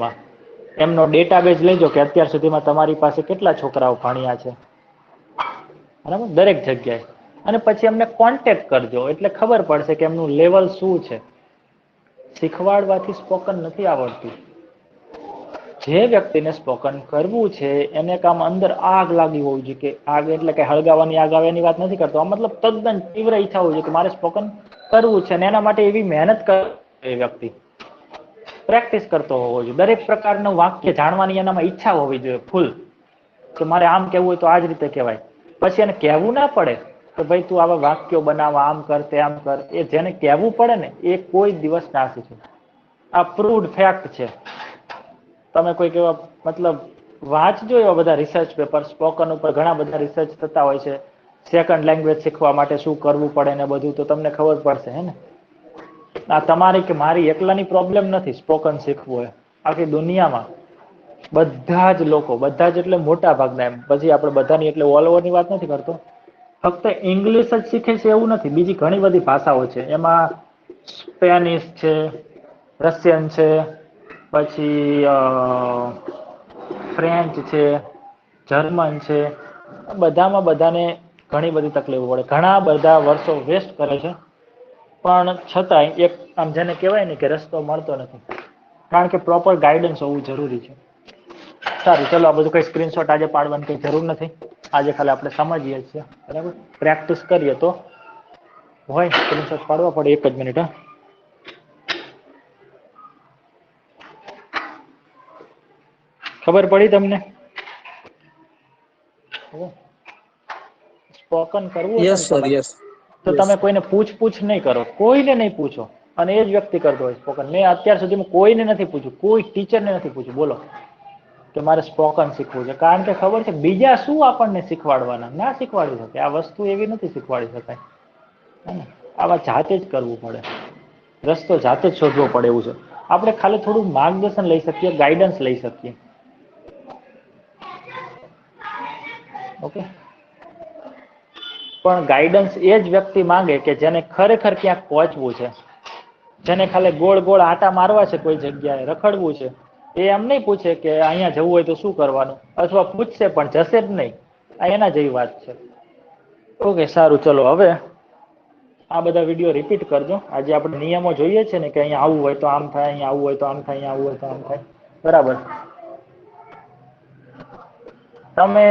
એમનો ડેટાબેઝ લેજો કે અત્યાર સુધીમાં તમારી પાસે કેટલા છોકરાઓ ભણ્યા છે, બરાબર, દરેક જગ્યાએ. અને પછી એમને કોન્ટેક્ટ કરજો એટલે ખબર પડશે કે એમનું લેવલ શું છે. શીખવાડવાથી સ્પોકન નથી આવડતું. જે વ્યક્તિને સ્પોકન કરવું છે એને કામ અંદર આગ લાગી હોવી જોઈએ, કે આગ એટલે કે હળગાવાની આગ આવે એની વાત નથી કરતો. મતલબ તદ્દન તીવ્ર ઈચ્છા હોવી જોઈએ કે મારે સ્પોકન કરવું છે, અને એના માટે એવી મહેનત કરે એ વ્યક્તિ પ્રેક્ટિસ કરતો હોવો જોઈએ. દરેક પ્રકારનું વાક્ય જાણવાની એનામાં ઈચ્છા હોવી જોઈએ ફૂલ, કે મારે આમ કેવું હોય તો આજ રીતે કહેવાય. પછી એને કહેવું ના પડે તો ભાઈ તું આવા વાક્યો બનાવ, આમ કર, તેમ કર. એ જેને કહેવું પડે ને એ કોઈ દિવસ ના શીખે. આ પ્રૂવડ ફેક્ટ છે. તમે કોઈક એવા, મતલબ વાંચજો એવા બધા રિસર્ચ પેપર. સ્પોકન ઉપર ઘણા બધા રિસર્ચ થતા હોય છે. સેકન્ડ લેંગ્વેજ શીખવા માટે શું કરવું પડે ને બધું, તો તમને ખબર પડશે, હે ને. આ તમારી કે મારી એકલાની પ્રોબ્લેમ નથી સ્પોકન શીખવું હોય. આખી દુનિયામાં બધા જ લોકો, બધા જ એટલે મોટા ભાગના, એમ પછી આપણે બધાની એટલે ઓલ ઓવર ની વાત નથી કરતો. ફક્ત ઇંગ્લિશ જ શીખે છે એવું નથી, બીજી ઘણી બધી ભાષાઓ છે. એમાં સ્પેનિશ છે, રશિયન છે, પછી ફ્રેન્ચ છે, જર્મન છે, બધામાં બધાને ઘણી બધી તકલીફો પડે, ઘણા બધા વર્ષો વેસ્ટ કરે છે, પણ છતાંય એક આમ જેને કહેવાય ને કે રસ્તો મળતો નથી, કારણ કે પ્રોપર ગાઈડન્સ હોવું જરૂરી છે. સારું, ચલો આ બધું કઈ સ્ક્રીનશોટ આજે પાડવાની કઈ જરૂર નથી. આજે ખાલી આપણે સમજીએ છીએ, બરાબર. પ્રેક્ટિસ કરીએ તો હોય. સ્ક્રીનશોટ પાડવા પડે. એક જ મિનિટ. હા, ખબર પડી તમને? સ્પોકન કરવું હશે યસ ને સર, તમારે યસ. તો તમે કોઈને પૂછ નહીં કરો, કોઈને નહીં પૂછો, અને એ જ વ્યક્તિ કરતો હોય સ્પોકન. મેં અત્યાર સુધીમાં કોઈને નથી પૂછ્યું, કોઈ ટીચરને નથી પૂછ્યું, બોલો કે મારે સ્પોકન શીખવું છે. કારણ કે ખબર છે બીજા શું આપણને શીખવાડવાના, ના શીખવાડી શકે. આ વસ્તુ એવી નથી શીખવાડી શકાય. આવા જાતે જ કરવું પડે, રસ્તો જાતે જ શોધવો પડે એવું છે. આપણે ખાલી થોડું માર્ગદર્શન લઈ શકીએ, ગાઈડન્સ લઈ શકીએ. ઓકે, પણ ગાઈડન્સ એ જ વ્યક્તિ માંગે કે જેને ખરેખર ક્યાંક પહોંચવું છે, જેને ખાલી ગોળ ગોળ આટા મારવા છે, કોઈ જગ્યાએ રખડવું છે. એ એમ નહીં પૂછે કે અહીંયા જવું હોય તો શું કરવાનું, અથવા પૂછશે પણ જશે જ નહીં. આ એના જેવી વાત છે. ઓકે, સારું, ચલો હવે આ બધા વિડીયો રિપીટ કરજો. આજે આપણે નિયમો જોઈએ છે ને કે અહીંયા આવવું હોય તો આમ થાય, અહીંયા આવવું હોય તો આમ થાય, અહીંયા આવવું હોય તો આમ થાય, બરાબર. તમે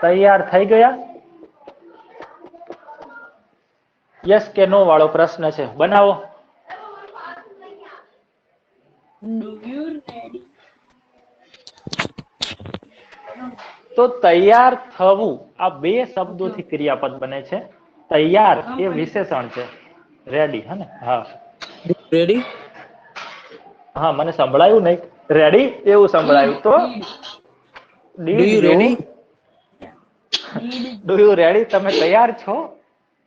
તૈયાર થઈ ગયા? યસ કે નો વાળો પ્રશ્ન છે, બનાવો. તો તૈયાર થવું આ બે શબ્દોથી ક્રિયાપદ બને છે. તૈયાર એ વિશેષણ છે. રેડી, હે ને? હા, રેડી? હા, મને સંભળાયું નહીં. રેડી એવું સંભળાયું. તો do you ready? Do you ready? તમે તૈયાર છો?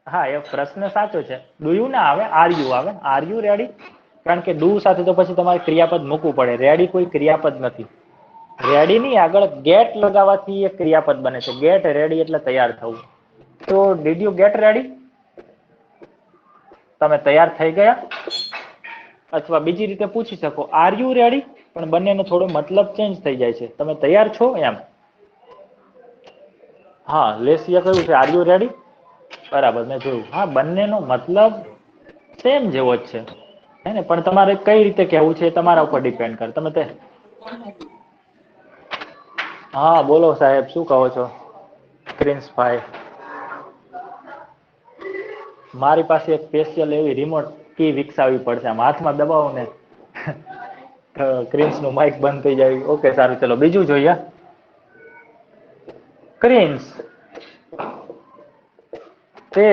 હા, એ પ્રશ્ન સાચો છે. ડુ યુ ના આવે, આર યુ આવે. Are you ready? કારણ કે ડુ સાથે તો પછી તમારે ક્રિયાપદ મૂકવું પડે. રેડી કોઈ ક્રિયાપદ નથી. રેડી ની આગળ ગેટ લગાવવાથી એક ક્રિયાપદ બને છે. ગેટ રેડી એટલે તૈયાર થવું. તો ડીડ યુ ગેટ રેડી? તમે તૈયાર થઈ ગયા? અથવા બીજી રીતે પૂછી શકો, આર યુ રેડી? પણ બંનેનો થોડો મતલબ ચેન્જ થઈ જાય છે. તમે તૈયાર છો એમ. હા, લેસિયા કહ્યું છે આર યુ રેડી? બરાબર, મેં જોયું. હા, બંનેનો મતલબ સેમ જેવો જ છે, હે ને? પણ તમારે કઈ રીતે કહેવું છે એ તમારા ઉપર ડિપેન્ડ કરે. તમે હા, બોલો સાહેબ, શું કહો છો? પ્રિન્સભાઈ, મારી પાસે એક સ્પેશિયલ એવી રિમોટ કી વિકસાવવી પડશે. આમ હાથમાં દબાવો ને ક્રિન્સ નું માઇક બંધ થઈ જાય. ઓકે, સારું, ચલો બીજું જોઈએ. ક્રિન્સ, તે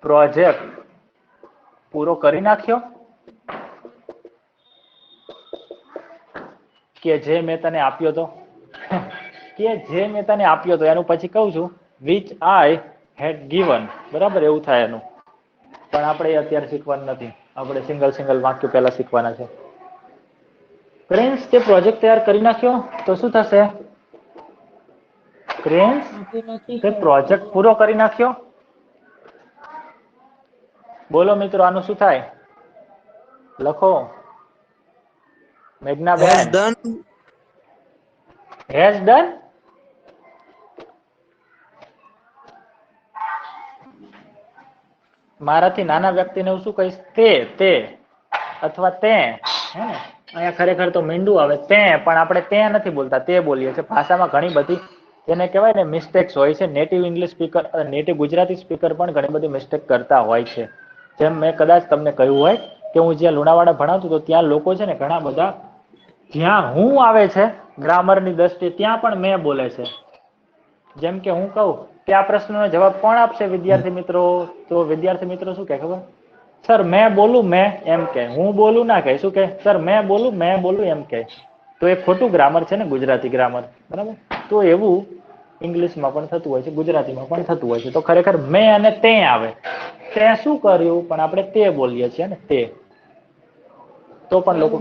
પ્રોજેક્ટ પૂરો કરી નાખ્યો કે જે મેં તને આપ્યો તો? કે જે મેં તને આપ્યો તો એનું પછી કહું છું which I had given. બરાબર, એવું થાય એનું. પણ આપણે એ અત્યારે શીખવાનું નથી. આપણે સિંગલ વાક્ય પહેલા શીખવાના છે. ક્રિન્સ, તે પ્રોજેક્ટ તૈયાર કરી નાખ્યો તો શું થશે? ક્રિન્સ, તે પ્રોજેક્ટ પૂરો કરી નાખ્યો. બોલો મિત્રો, આનું શું થાય? લખો. Has Meghnaben, done. Has done. મારાથી નાના વ્યક્તિને હું શું કહીશ? તે અથવા તે, હે ને? અહીંયા ખરેખર તો મીંડું આવે તે, પણ આપણે તે નથી બોલતા, તે બોલીએ છીએ. ભાષામાં ઘણી બધી જેને કહેવાય ને મિસ્ટેક્સ હોય છે. નેટિવ ઇંગ્લિશ સ્પીકર અને નેટિવ ગુજરાતી સ્પીકર પણ ઘણી બધી મિસ્ટેક કરતા હોય છે. જેમ મેં કદાચ તમને કહ્યું હોય કે હું જ્યાં લુણાવાડા ભણાવતો તો ત્યાં લોકો છે ને ઘણા બધા જ્યાં હું આવે છે ગ્રામરની દ્રષ્ટિએ ત્યાં પણ મેં બોલે છે. જેમ કે હું કહું કે આ પ્રશ્નનો જવાબ કોણ આપશે વિદ્યાર્થી મિત્રો? તો વિદ્યાર્થી મિત્રો શું કહે ખબર? સર મેં બોલું, મેં એમ કહે. હું બોલું ના કહે. શું કહે? સર મેં બોલું એમ કહે. તો એ ખોટું ગ્રામર છે ને, ગુજરાતી ગ્રામર. બરાબર? તો એવું ઇંગ્લિશમાં પણ થતું હોય છે, ગુજરાતીમાં પણ થતું હોય છે. તો ખરેખર મેં અને તે આવે. તે શું કર્યું? પણ આપણે તે બોલીએ છીએ ને, તે. તો પણ લોકો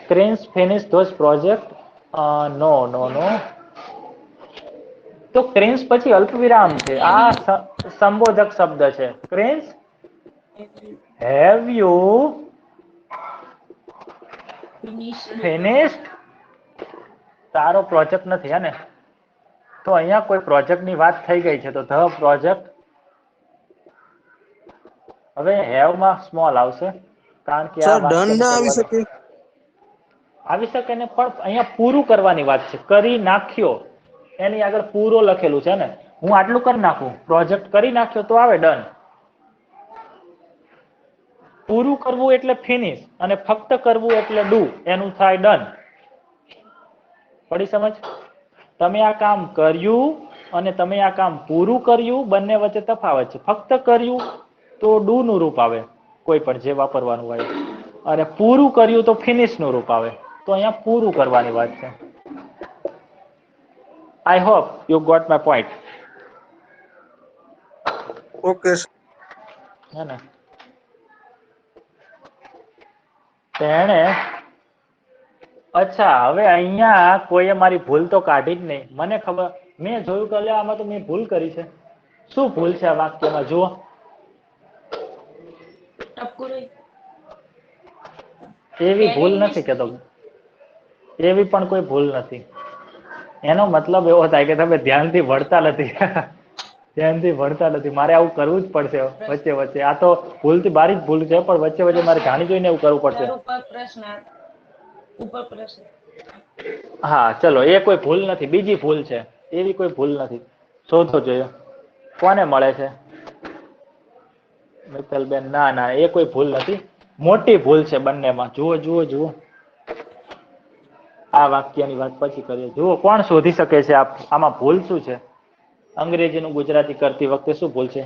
ક્રેન્સ ફિનિશ ધોઝ પ્રોજેક્ટ. નો નો નો. તો ક્રેન્સ પછી અલ્પવિરામ છે. આ સંબોધક શબ્દ છે. ક્રેન્સ, હેવ યુ ફિનિશ્ડ તારો પ્રોજેક્ટ નથી હે ને? તો અહીંયા કોઈ પ્રોજેક્ટની વાત થઈ ગઈ છે તો ધ પ્રોજેક્ટ હવે હેવમાં સ્મોલ આવશે કારણ કે આ સર ડન ના આવી શકે? આવી શકે ને, પણ અહીંયા પૂરું કરવાની વાત છે. કરી નાખ્યો એની આગળ પૂરો લખેલું છે ને. હું આટલું કરી નાખું, પ્રોજેક્ટ કરી નાખ્યો તો આવે ડન. પૂરું કરવું એટલે ફિનિશ અને ફક્ત કરવું એટલે ડુ, એનું થાય ડન. પડી સમજ? તમે આ કામ કર્યું અને તમે આ કામ પૂરું કર્યું, બંને વચ્ચે તફાવત છે. ફક્ત કર્યું તો ડુ નું રૂપ આવે, કોઈ પણ જે વાપરવાનું હોય, અને પૂરું કર્યું તો ફિનિશ નું રૂપ આવે. તો અહીંયા પૂરું કરવાની વાત છે. I hope you got my point. Okay હે ને? તેણે અચ્છા, હવે અહીંયા કોઈએ મારી ભૂલ તો કાઢી જ નહીં. મને ખબર, મેં જોયું કે આમાં તો મેં ભૂલ કરી છે. શું ભૂલ છે આ વાક્યમાં? જુઓ. એવી ભૂલ નથી કેતો, એવી પણ કોઈ ભૂલ નથી. એનો મતલબ એવો થાય કે તમે ધ્યાનથી ભણતા નથી. ધ્યાનથી ભણતા નથી. મારે આવું કરવું જ પડશે વચ્ચે વચ્ચે. આ તો ભૂલથી બારી જ ભૂલ છે, પણ વચ્ચે વચ્ચે મારે જાણી જોઈને એવું કરવું પડશે. હા ચલો, એ કોઈ ભૂલ નથી. બીજી ભૂલ છે, એવી કોઈ ભૂલ નથી. શોધો જોઈએ કોને મળે છે. મિત્તલબેન, ના ના, એ કોઈ ભૂલ નથી. મોટી ભૂલ છે બંનેમાં. જુઓ જુઓ જુઓ, આ વાક્યની વાત પછી કરીએ. જુઓ કોણ શોધી શકે છે આમાં ભૂલ શું છે. અંગ્રેજીનું ગુજરાતી કરતી વખતે શું ભૂલ છે?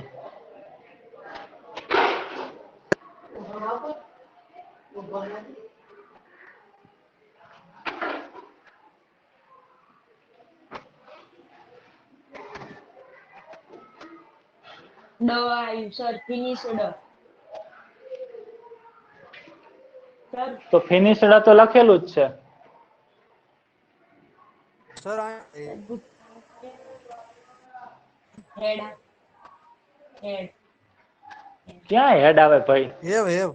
તો ફિનિશ્ડ તો લખેલું જ છે. સર ક્યાં હેડ આવે ભાઈ? હેવ હેવ,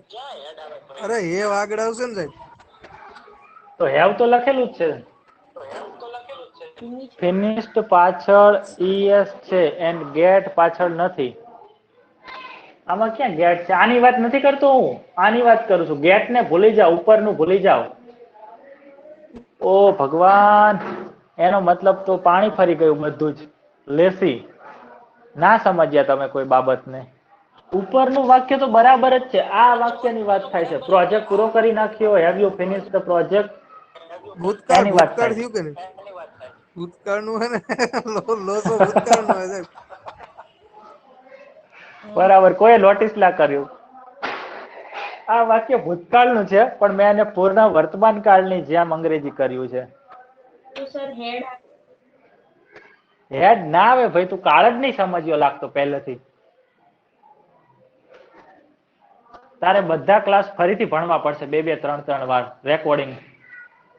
અરે હેવ આગળ આવશે ને સાહેબ? તો હેવ તો લખેલું જ છે. ફિનિશ્ડ પાછળ es છે એન્ડ ગેટ પાછળ નથી. આમાં ક્યાં ગેટ છે? આની વાત નથી કરતો હું, આની વાત કરું છું. ગેટ ને ભૂલી જાઓ, ઉપરનું ભૂલી જાઓ. ઓ ભગવાન, એનો મતલબ તો પાણી ફરી ગયું બધું જ. લેસી ના સમજ્યા તમે કોઈ બાબતને. ઉપરનું વાક્ય તો બરાબર જ છે. આ વાક્યની વાત થાય છે. પ્રોજેક્ટ પૂરો કરી નાખ્યો, have you finished the project, ભૂતકાળ એની વાત ભૂતકાળ થાય. થયું કે નહીં? ભૂતકાળ નું હે ને, લોસો ભૂતકાળ નું હે સાહેબ. બરાબર, કોઈ નોટિસ ના કર્યું. આ વાક્ય ભૂતકાળનું છે, પણ મેં એને પૂર્ણ વર્તમાન કાળની જેમ અંગ્રેજી કર્યું છે. હેડ ના આવે ભાઈ, તું કાળ જ નહીં સમજ્યો લાગતો પહેલેથી. તારે બધા ક્લાસ ફરીથી ભણવા પડશે, 2 3 વાર રેકોર્ડિંગ.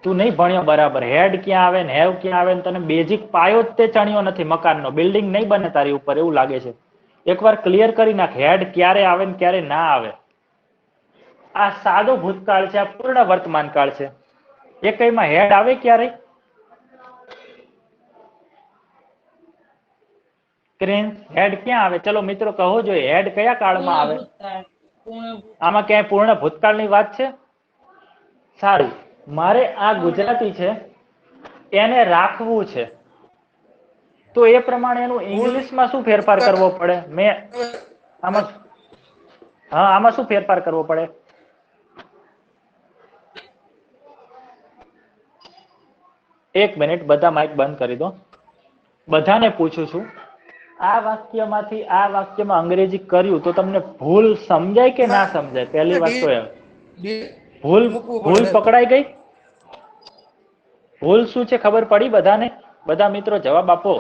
તું નહીં ભણ્યો બરાબર. હેડ ક્યાં આવે ને હેવ ક્યાં આવે ને તને બેઝિક પાયો જ તે ચણ્યો નથી મકાનનો. બિલ્ડિંગ નહીં બને તારી ઉપર, એવું લાગે છે. એકવાર ક્લિયર કરી નાખ, હેડ ક્યારે આવે ને ક્યારે ના આવે. આ સાદો ભૂતકાળ છે, આ પૂર્ણ વર્તમાન કાળ છે. એ કઈમાં હેડ આવે ક્યારે? ક્રેન હેડ ક્યાં આવે? ચલો મિત્રો કહો જોઈએ, હેડ કયા કાળમાં આવે? આમાં ક્યાંય પૂર્ણ ભૂતકાળની વાત છે? સારું, મારે આ ગુજરાતી છે એને રાખવું છે, તો એ પ્રમાણે એનું ઇંગ્લિશમાં શું ફેરફાર કરવો પડે? આમાં શું ફેરફાર કરવો પડે? એક મિનિટ, બધા માઇક બંધ કરી દો. બધાને પૂછું છું, આ વાક્યમાંથી આ વાક્યમાં અંગ્રેજી કર્યું તો તમને ભૂલ સમજાય કે ના સમજાય? પહેલી વાત તો ભૂલ પકડાઈ ગઈ? ભૂલ શું છે ખબર પડી બધાને? બધા મિત્રો જવાબ આપો.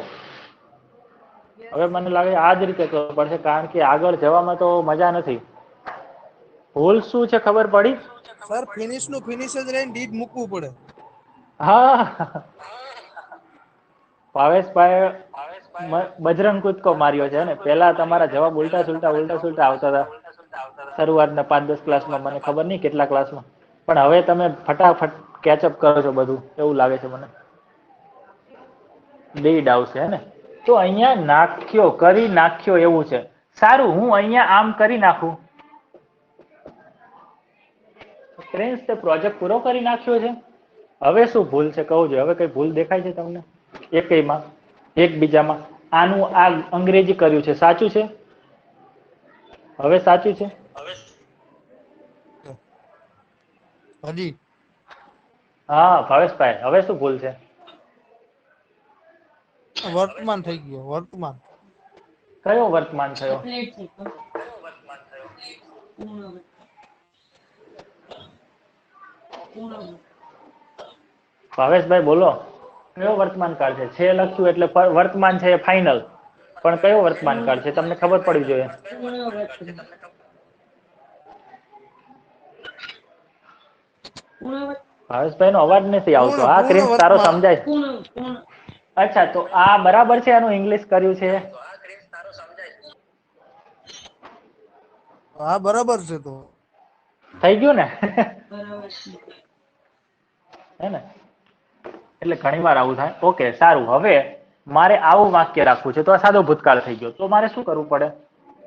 હવે મને લાગે આ જ રીતે કરવું પડશે, કારણ કે આગળ જવામાં તો મજા નથી. ભૂલ શું છે ખબર પડી? સર ફિનિશ નું ફિનિશ જ રહીને ડીડ મૂકવું પડે. હા, ભાવેશભાઈ બજરંગ કૂદકો માર્યો છે ને. પેલા તમારા જવાબ ઉલટા સુલટા આવતા હતા શરૂઆતના 5-10 ક્લાસમાં, મને ખબર નહીં કેટલા ક્લાસમાં, પણ હવે તમે ફટાફટ કેચઅપ કરો છો બધું, એવું લાગે છે મને. ડીડ આવશે હે ને? તો અહીંયા નાખ્યો, કરી નાખ્યો એવું છે. સારું, હું અહીંયા આમ કરી નાખું. પ્રિન્સ તે પ્રોજેક્ટ પૂરો કરી નાખ્યો છે. હવે શું ભૂલ છે કહું જોઈએ. હવે કઈ ભૂલ દેખાય છે તમને એકમાં, એકબીજામાં? આનું આ અંગ્રેજી કર્યું છે, સાચું છે? હવે સાચું છે? હજી હા ભાવેશભાઈ, હવે શું ભૂલ છે? વર્તમાન થઈ ગયો, વર્તમાન. કયો વર્તમાન થયો? ભાવેશભાઈ બોલો, કયો વર્તમાન કાળ છે? લખ્યું એટલે વર્તમાન છે ફાઇનલ, પણ કયો વર્તમાન કાળ છે તમને ખબર પડવી જોઈએ. ભાવેશભાઈ નો અવાજ નથી આવતો. હા ક્રિન્સ, તારો સમજાય? અચ્છા, તો આ બરાબર છે, આનું ઇંગ્લિશ કર્યું છે? હા બરાબર છે. તો થઈ ગયું ને? હે ને? એટલે ઘણી વાર આવું થાય. ઓકે સારું, હવે મારે આવું વાક્ય રાખવું છે. તો આ સાદો ભૂતકાળ થઈ ગયો. તો મારે શું કરવું પડે?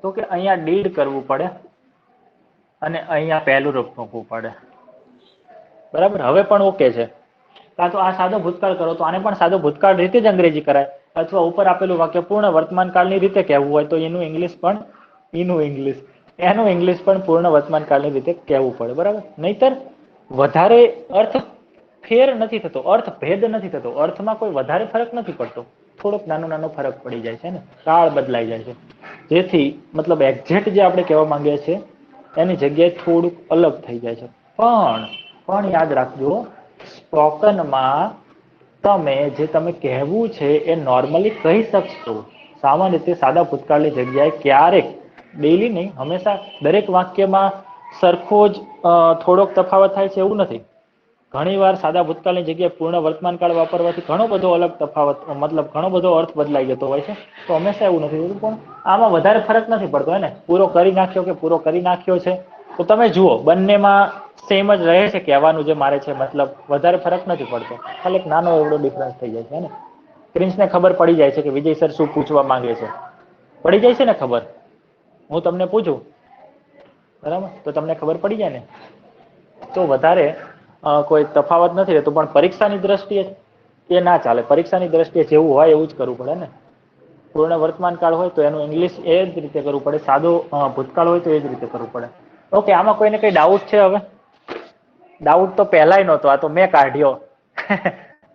તો કે અહીંયા ડીડ કરવું પડે અને અહીંયા પહેલું રૂપ મૂકવું પડે. બરાબર, હવે પણ ઓકે છે. કાં તો આ સાદો ભૂતકાળ કરો તો આને પણ સાદો ભૂતકાળ રીતે જ અંગ્રેજી કરાય, અથવા ઉપર આપેલું વાક્ય પૂર્ણ વર્તમાન કાળની રીતે કહેવું હોય તો એનું ઇંગ્લિશ પણ પૂર્ણ વર્તમાન કાળની રીતે કહેવું પડે. બરાબર, નહીતર વધારે અર્થ ફેર નથી થતો, અર્થ ભેદ નથી થતો, અર્થમાં કોઈ વધારે ફરક નથી પડતો, થોડોક નાનો ફરક પડી જાય છે ને, કાળ બદલાઈ જાય છે. જેથી મતલબ એક્ઝેક્ટ જે આપણે કહેવા માંગીએ છીએ એની જગ્યાએ થોડુંક અલગ થઈ જાય છે. પણ યાદ રાખજો, સ્પોકનમાં તમે કહેવું છે એ નોર્મલી કહી શકશો. સામાન્ય રીતે સાદા ભૂતકાળની જગ્યાએ ક્યારેક, ડેઈલી નહીં, હંમેશા દરેક વાક્યમાં સરખો જ થોડોક તફાવત થાય છે એવું નથી. ઘણીવાર સાદા ભૂતકાળની જગ્યાએ પૂર્ણ વર્તમાન કાળ વાપરવાથી ઘણો બધો અલગ તફાવત, મતલબ ઘણો બધો અર્થ બદલાઈ જતો હોય છે. તો હંમેશા એવું નથી થતું, પણ આમાં વધારે ફરક નથી પડતો હે ને? પૂરો કરી નાખ્યો કે પૂરો કરી નાખ્યો છે, તો તમે જુઓ બંનેમાં સેમ જ રહે છે કહેવાનું જે મારે છે, મતલબ વધારે ફરક નથી પડતો, ખાલી એક નાનો એવડો ડિફરન્સ થઈ જાય છે ને. પ્રિન્સને ખબર પડી જાય છે કે વિજય સર શું પૂછવા માંગે છે. પડી જાય છે ને ખબર? હું તમને પૂછું બરાબર, તો તમને ખબર પડી જાય ને, તો વધારે કોઈ તફાવત નથી રહેતો. પણ પરીક્ષાની દ્રષ્ટિએ એ ના ચાલે. પરીક્ષાની દ્રષ્ટિએ જેવું હોય એવું જ કરવું પડે ને. પૂર્ણ વર્તમાન કાળ હોય તો એનું ઇંગ્લિશ એ જ રીતે કરવું પડે, સાદો ભૂતકાળ હોય તો એ જ રીતે કરવું પડે. ઓકે, આમાં કોઈને કઈ ડાઉટ છે? હવે ડાઉટ તો પહેલાય નહોતો, આ તો મેં કાઢ્યો.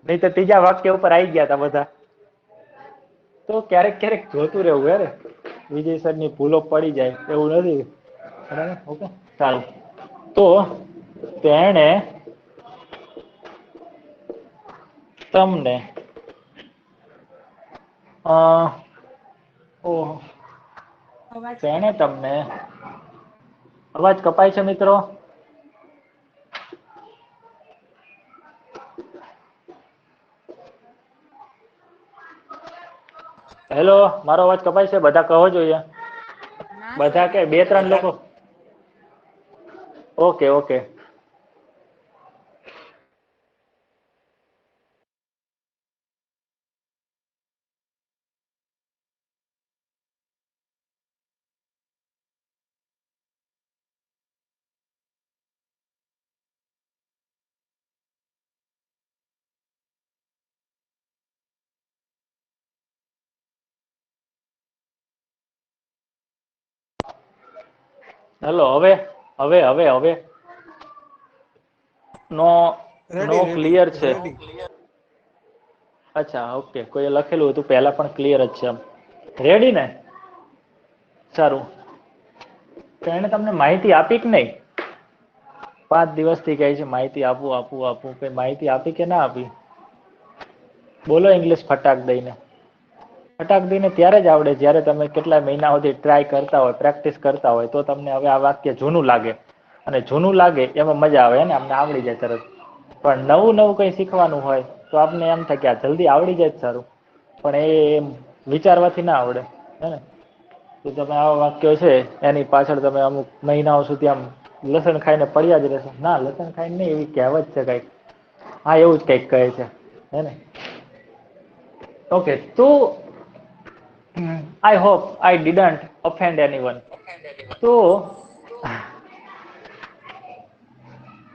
નહીં તો ત્રીજા વાક્ય ઉપર આવી ગયા હતા બધા. તો ક્યારેક જોતું રહેવું યાર, વિજય સર ની ભૂલો પડી જાય એવું નથી. બરાબર, ઓકે સારું. તો તેણે તમને તેણે તમને, અવાજ કપાય છે મિત્રો? હેલો, મારો અવાજ કપાય છે? બધા કહો જોઈએ. ના બધા કે સર, બે ત્રણ લોકો? ઓકે. હેલો, હવે નો રેડી રેડી ક્લિયર છે. રેડી. અચ્છા, ઓકે. કોઈ લખેલું હતું પહેલા પણ ક્લિયર જ છે એમ. રેડી ને? સારું. તો એને તમને માહિતી આપી કે નહીં? 5 દિવસથી કહે છે માહિતી આપું. કઈ માહિતી આપી કે ના આપી? બોલો ઇંગ્લિશ ફટાક દઈને. ફટાક દઈને ત્યારે જ આવડે જ્યારે તમે કેટલા મહિના સુધી ટ્રાય કરતા હોય, પ્રેક્ટિસ કરતા હોય. તો તમને હવે આ વાક્ય જૂનું લાગે, અને જૂનું લાગે એમાં મજા આવે ને, અમને આવડી જાય તરત. પણ નવું કંઈ શીખવાનું હોય તો આપને એમ થાય કે આ જલ્દી આવડી જાય જ સારું. પણ એ વિચારવાથી ના આવડે હે ને? તો તમે આવા વાક્યો છે એની પાછળ તમે અમુક મહિનાઓ સુધી આમ લસણ ખાઈને પડ્યા જ રહેશો. ના, લસણ ખાઈને નહીં, એવી કહેવત છે કંઈક. હા, એવું જ કંઈક કહે છે હે ને? ઓકે, તો I hope I didn't offend anyone. તો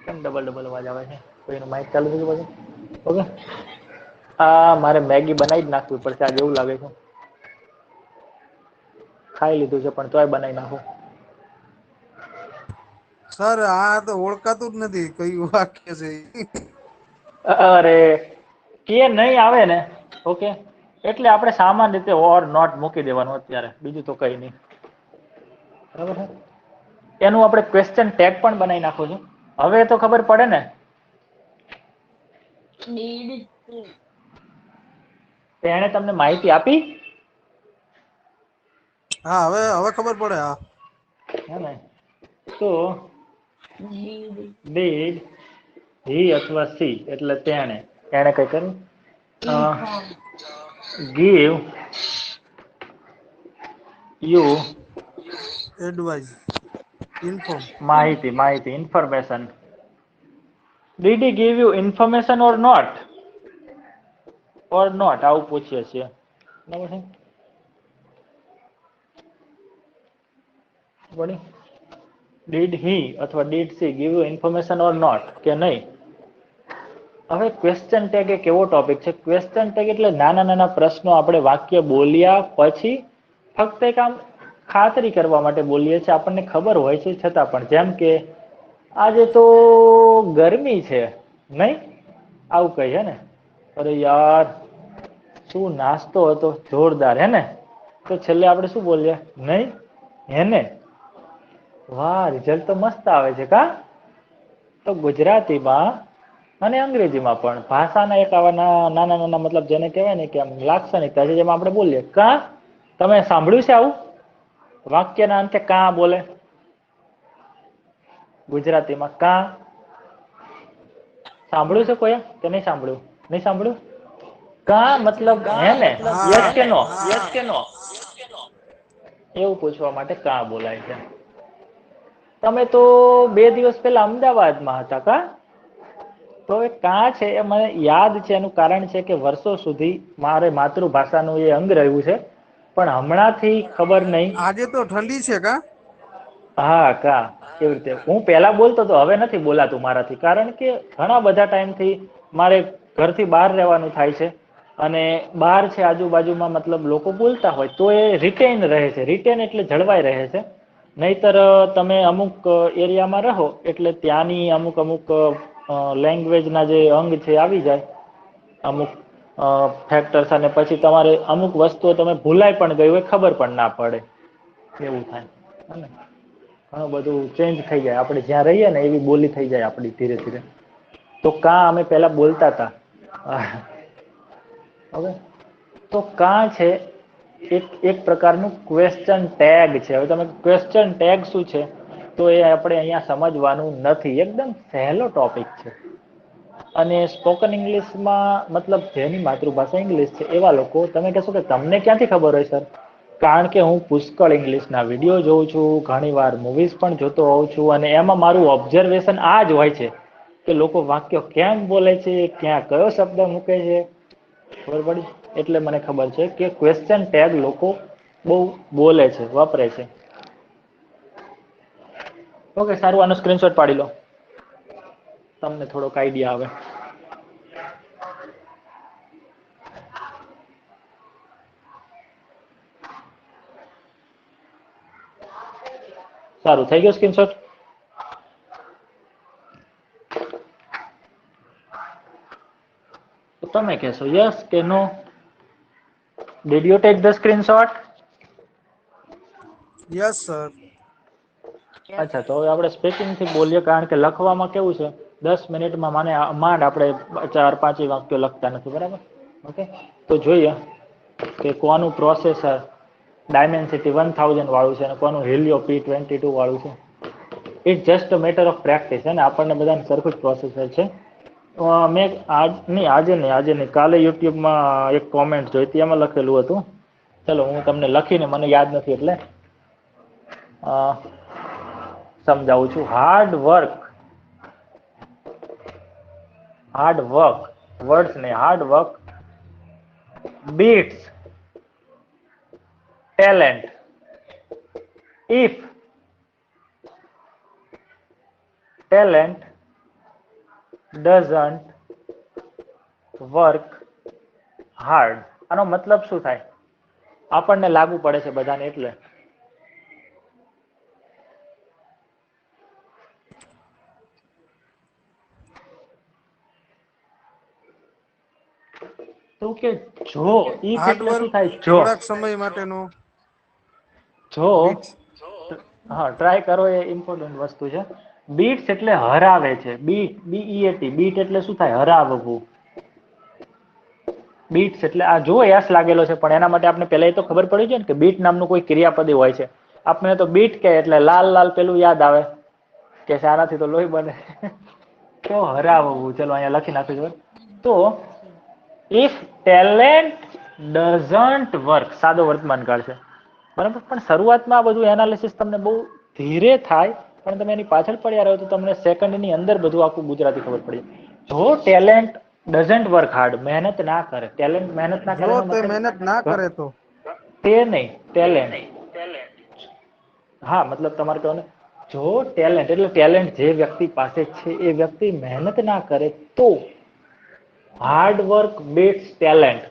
કેમ ડબલ ડબલ અવાજ આવે છે? કોઈનું માઇક ચાલુ થઈ ગયું પાછું? ઓકે, મારે મેગી બનાવી જ નાખવી પડશે આજે એવું લાગે છે. ખાઈ લીધું છે પણ તોય બનાવી નાખું. સર આ તો ઓળખાતું જ નથી કયું વાક્ય છે ઈ. અરે કે નહીં આવે ને, ઓકે, એટલે આપણે સામાન્ય રીતે ઓર નોટ મૂકી દેવાનું અત્યારે, બીજું તો કઈ નહીં. બરાબર છે? એનું આપણે ક્વેશ્ચન ટેગ પણ બનાવી નાખું છું. હવે તો ખબર પડે ને? તેણે તમને માહિતી આપી? હા હવે ખબર પડે. હા હે ને? તો ડીડ હી અથવા સી એટલે તેણે કઈ કર્યું? Give you advice inform. માહિતી information. Did he give you information or not? આવું પૂછીએ છીએ. બરાબર છે? ડીડ હી અથવા did she give you information or not કે નહીં? હવે ક્વેશ્ચન ટેગ એક એવો ટોપિક છે. ક્વેશ્ચન ટેગ એટલે નાના નાના પ્રશ્નો આપણે વાક્ય બોલ્યા પછી ફક્ત એક આમ ખાતરી કરવા માટે બોલીએ છીએ. આપણને ખબર હોય છે છતાં પણ, જેમ કે આજે તો ગરમી છે નહીં? આવું કહીએ ને, અરે યાર શું નાસ્તો હતો, જોરદાર, હે ને? તો છેલ્લે આપણે શું બોલીએ? નહીં હે ને? વાહ, રિઝલ્ટ તો મસ્ત આવે છે કા? તો ગુજરાતીમાં અને અંગ્રેજીમાં પણ ભાષાના એક આવા નાના નાના મતલબ જેને કહેવાય ને કે આમ લાક્ષણિકતા છે, જેમાં આપણે બોલીએ કા. તમે સાંભળ્યું છે આવું? વાક્યના અંતે કા બોલે ગુજરાતીમાં? કા સાંભળ્યું છે કોઈ કે નહીં સાંભળ્યું? નહીં સાંભળ્યું? કા મતલબ હે ને? યસ કે નો? એવું પૂછવા માટે કા બોલાય છે. તમે તો 2 દિવસ પહેલા અમદાવાદમાં હતા કા? તો એ કા છે એ મને યાદ છે. એનું કારણ છે કે વર્ષો સુધી મારે માતૃભાષાનું એ અંગ રહ્યું છે, પણ હમણાંથી ખબર નહીં. આજે તો ઠંડી છે કા? હા કા, કેવી રીતે હું પહેલા બોલતો તો, હવે નથી બોલાતું મારાથી, કારણ કે ઘણા બધા ટાઈમથી મારે ઘરથી બહાર રહેવાનું થાય છે. અને બહાર છે આજુબાજુમાં મતલબ લોકો બોલતા હોય તો એ રિટેન રહે છે. રિટેન એટલે જળવાઈ રહે છે. નહીતર તમે અમુક એરિયામાં રહો એટલે ત્યાંની અમુક લેંગ્વેજના જે અંગ છે આવી જાય અમુક ફેક્ટર્સ, અને પછી તમારે અમુક વસ્તુઓ તમે ભૂલાઈ પણ ગઈ હોય, ખબર પણ ના પડે, એવું થાય. ઘણું બધું ચેન્જ થઈ જાય. આપણે જ્યાં રહીએ ને એવી બોલી થઈ જાય આપણી ધીરે ધીરે. તો કા અમે પેલા બોલતા હતા. હવે તો કા છે એક પ્રકારનું ક્વેશ્ચન ટેગ છે. હવે તમે ક્વેશ્ચન ટેગ શું છે તો એ આપણે અહીંયા સમજવાનું નથી. એકદમ સહેલો ટોપિક છે. અને સ્પોકન ઇંગ્લિશમાં મતલબ જેની માતૃભાષા ઇંગ્લિશ છે એવા લોકો, તમે કહેશો કે તમને ક્યાંથી ખબર હોય સર? કારણ કે હું પુષ્કળ ઇંગ્લિશના વિડીયો જોઉં છું, ઘણી વાર મૂવીઝ પણ જોતો હોઉં છું, અને એમાં મારું ઓબ્ઝર્વેશન આ જ હોય છે કે લોકો વાક્યો કેમ બોલે છે, ક્યાં કયો શબ્દ મૂકે છે. ખબર પડી? એટલે મને ખબર છે કે ક્વેશ્ચન ટેગ લોકો બહુ બોલે છે, વાપરે છે. ઓકે, સારું, આનો સ્ક્રીનશોટ પાડી લો, તમને થોડોક આઈડિયા આવે. સારું, થઈ ગયો સ્ક્રીનશોટ? તો તમે કહેશો યસ કે નો? Did you take the screenshot? Yes sir. અચ્છા, તો હવે આપણે સ્પીકિંગ થી બોલીએ, કારણ કે લખવામાં કેવું છે 10 મિનિટમાં મને માંડ આપણે 4-5 વાક્યો લખતા નથી, બરાબર? ઓકે, તો જોઈએ કે કોનું પ્રોસેસર ડાયમેન્સિટી 1000 વાળું છે અને કોનું હિલિયો P22 વાળું છે. It's just a matter of practice. અને આપણને બધાને સરખું જ પ્રોસેસર છે. મેં આજે નહીં, કાલે યુટ્યુબમાં એક કોમેન્ટ જોઈ હતી, એમાં લખેલું હતું. ચલો હું તમને લખીને, મને યાદ નથી એટલે સમજાવું છું. હાર્ડ વર્ક, વર્ડ્સ ને hard work beats talent if talent doesn't work hard. આનો મતલબ શું થાય? આપણને લાગુ પડે છે બધાને એટલે. તો કે જો if હાર્ડ એટલે શું વર્ક થાય? જો થોડાક સમય માટેનો જો બીટ્સ હા ટ્રાય કરો, એ ઇમ્પોર્ટન્ટ વસ્તુ છે. બીટ્સ એટલે હરાવે છે. BEAT બીટ એટલે શું થાય? હરાવવું. બીટ્સ એટલે આ જો યસ લાગેલો છે, પણ એના માટે આપણે પહેલા એ તો ખબર પડી છે ને કે બીટ નામનું કોઈ ક્રિયાપદ હોય છે. આપણે તો બીટ કે એટલે લાલ લાલ પેલું યાદ આવે કે શાનાથી તો લોહી બને. તો હરાવવું, ચલો અહીંયા લખી નાખ્યું છે. તો ઇફ ટેલેન્ટ ડઝન્ટ વર્ક, સાદો વર્તમાન કાળ છે બરાબર. પણ શરૂઆતમાં આ બધું એનાલિસિસ તમને બહુ ધીરે થાય, પણ તમે એની પાછળ પડ્યા રહો તો તમને સેકન્ડની અંદર બધું આખું ગુજરાતી ખબર પડી. જો ટેલેન્ટ ડઝન્ટ વર્ક હાર્ડ, મહેનત ના કરે, ટેલેન્ટ મહેનત ના કરે જો એનો તે મતલબ મહેનત ના કરે તો તે નહીં, ટેલેન્ટ. હા મતલબ તમારે કહેવાનું જો ટેલેન્ટ એટલે ટેલેન્ટ જે વ્યક્તિ પાસે છે એ વ્યક્તિ મહેનત ના કરે તો હાર્ડ વર્ક બીટ્સ ટેલેન્ટ.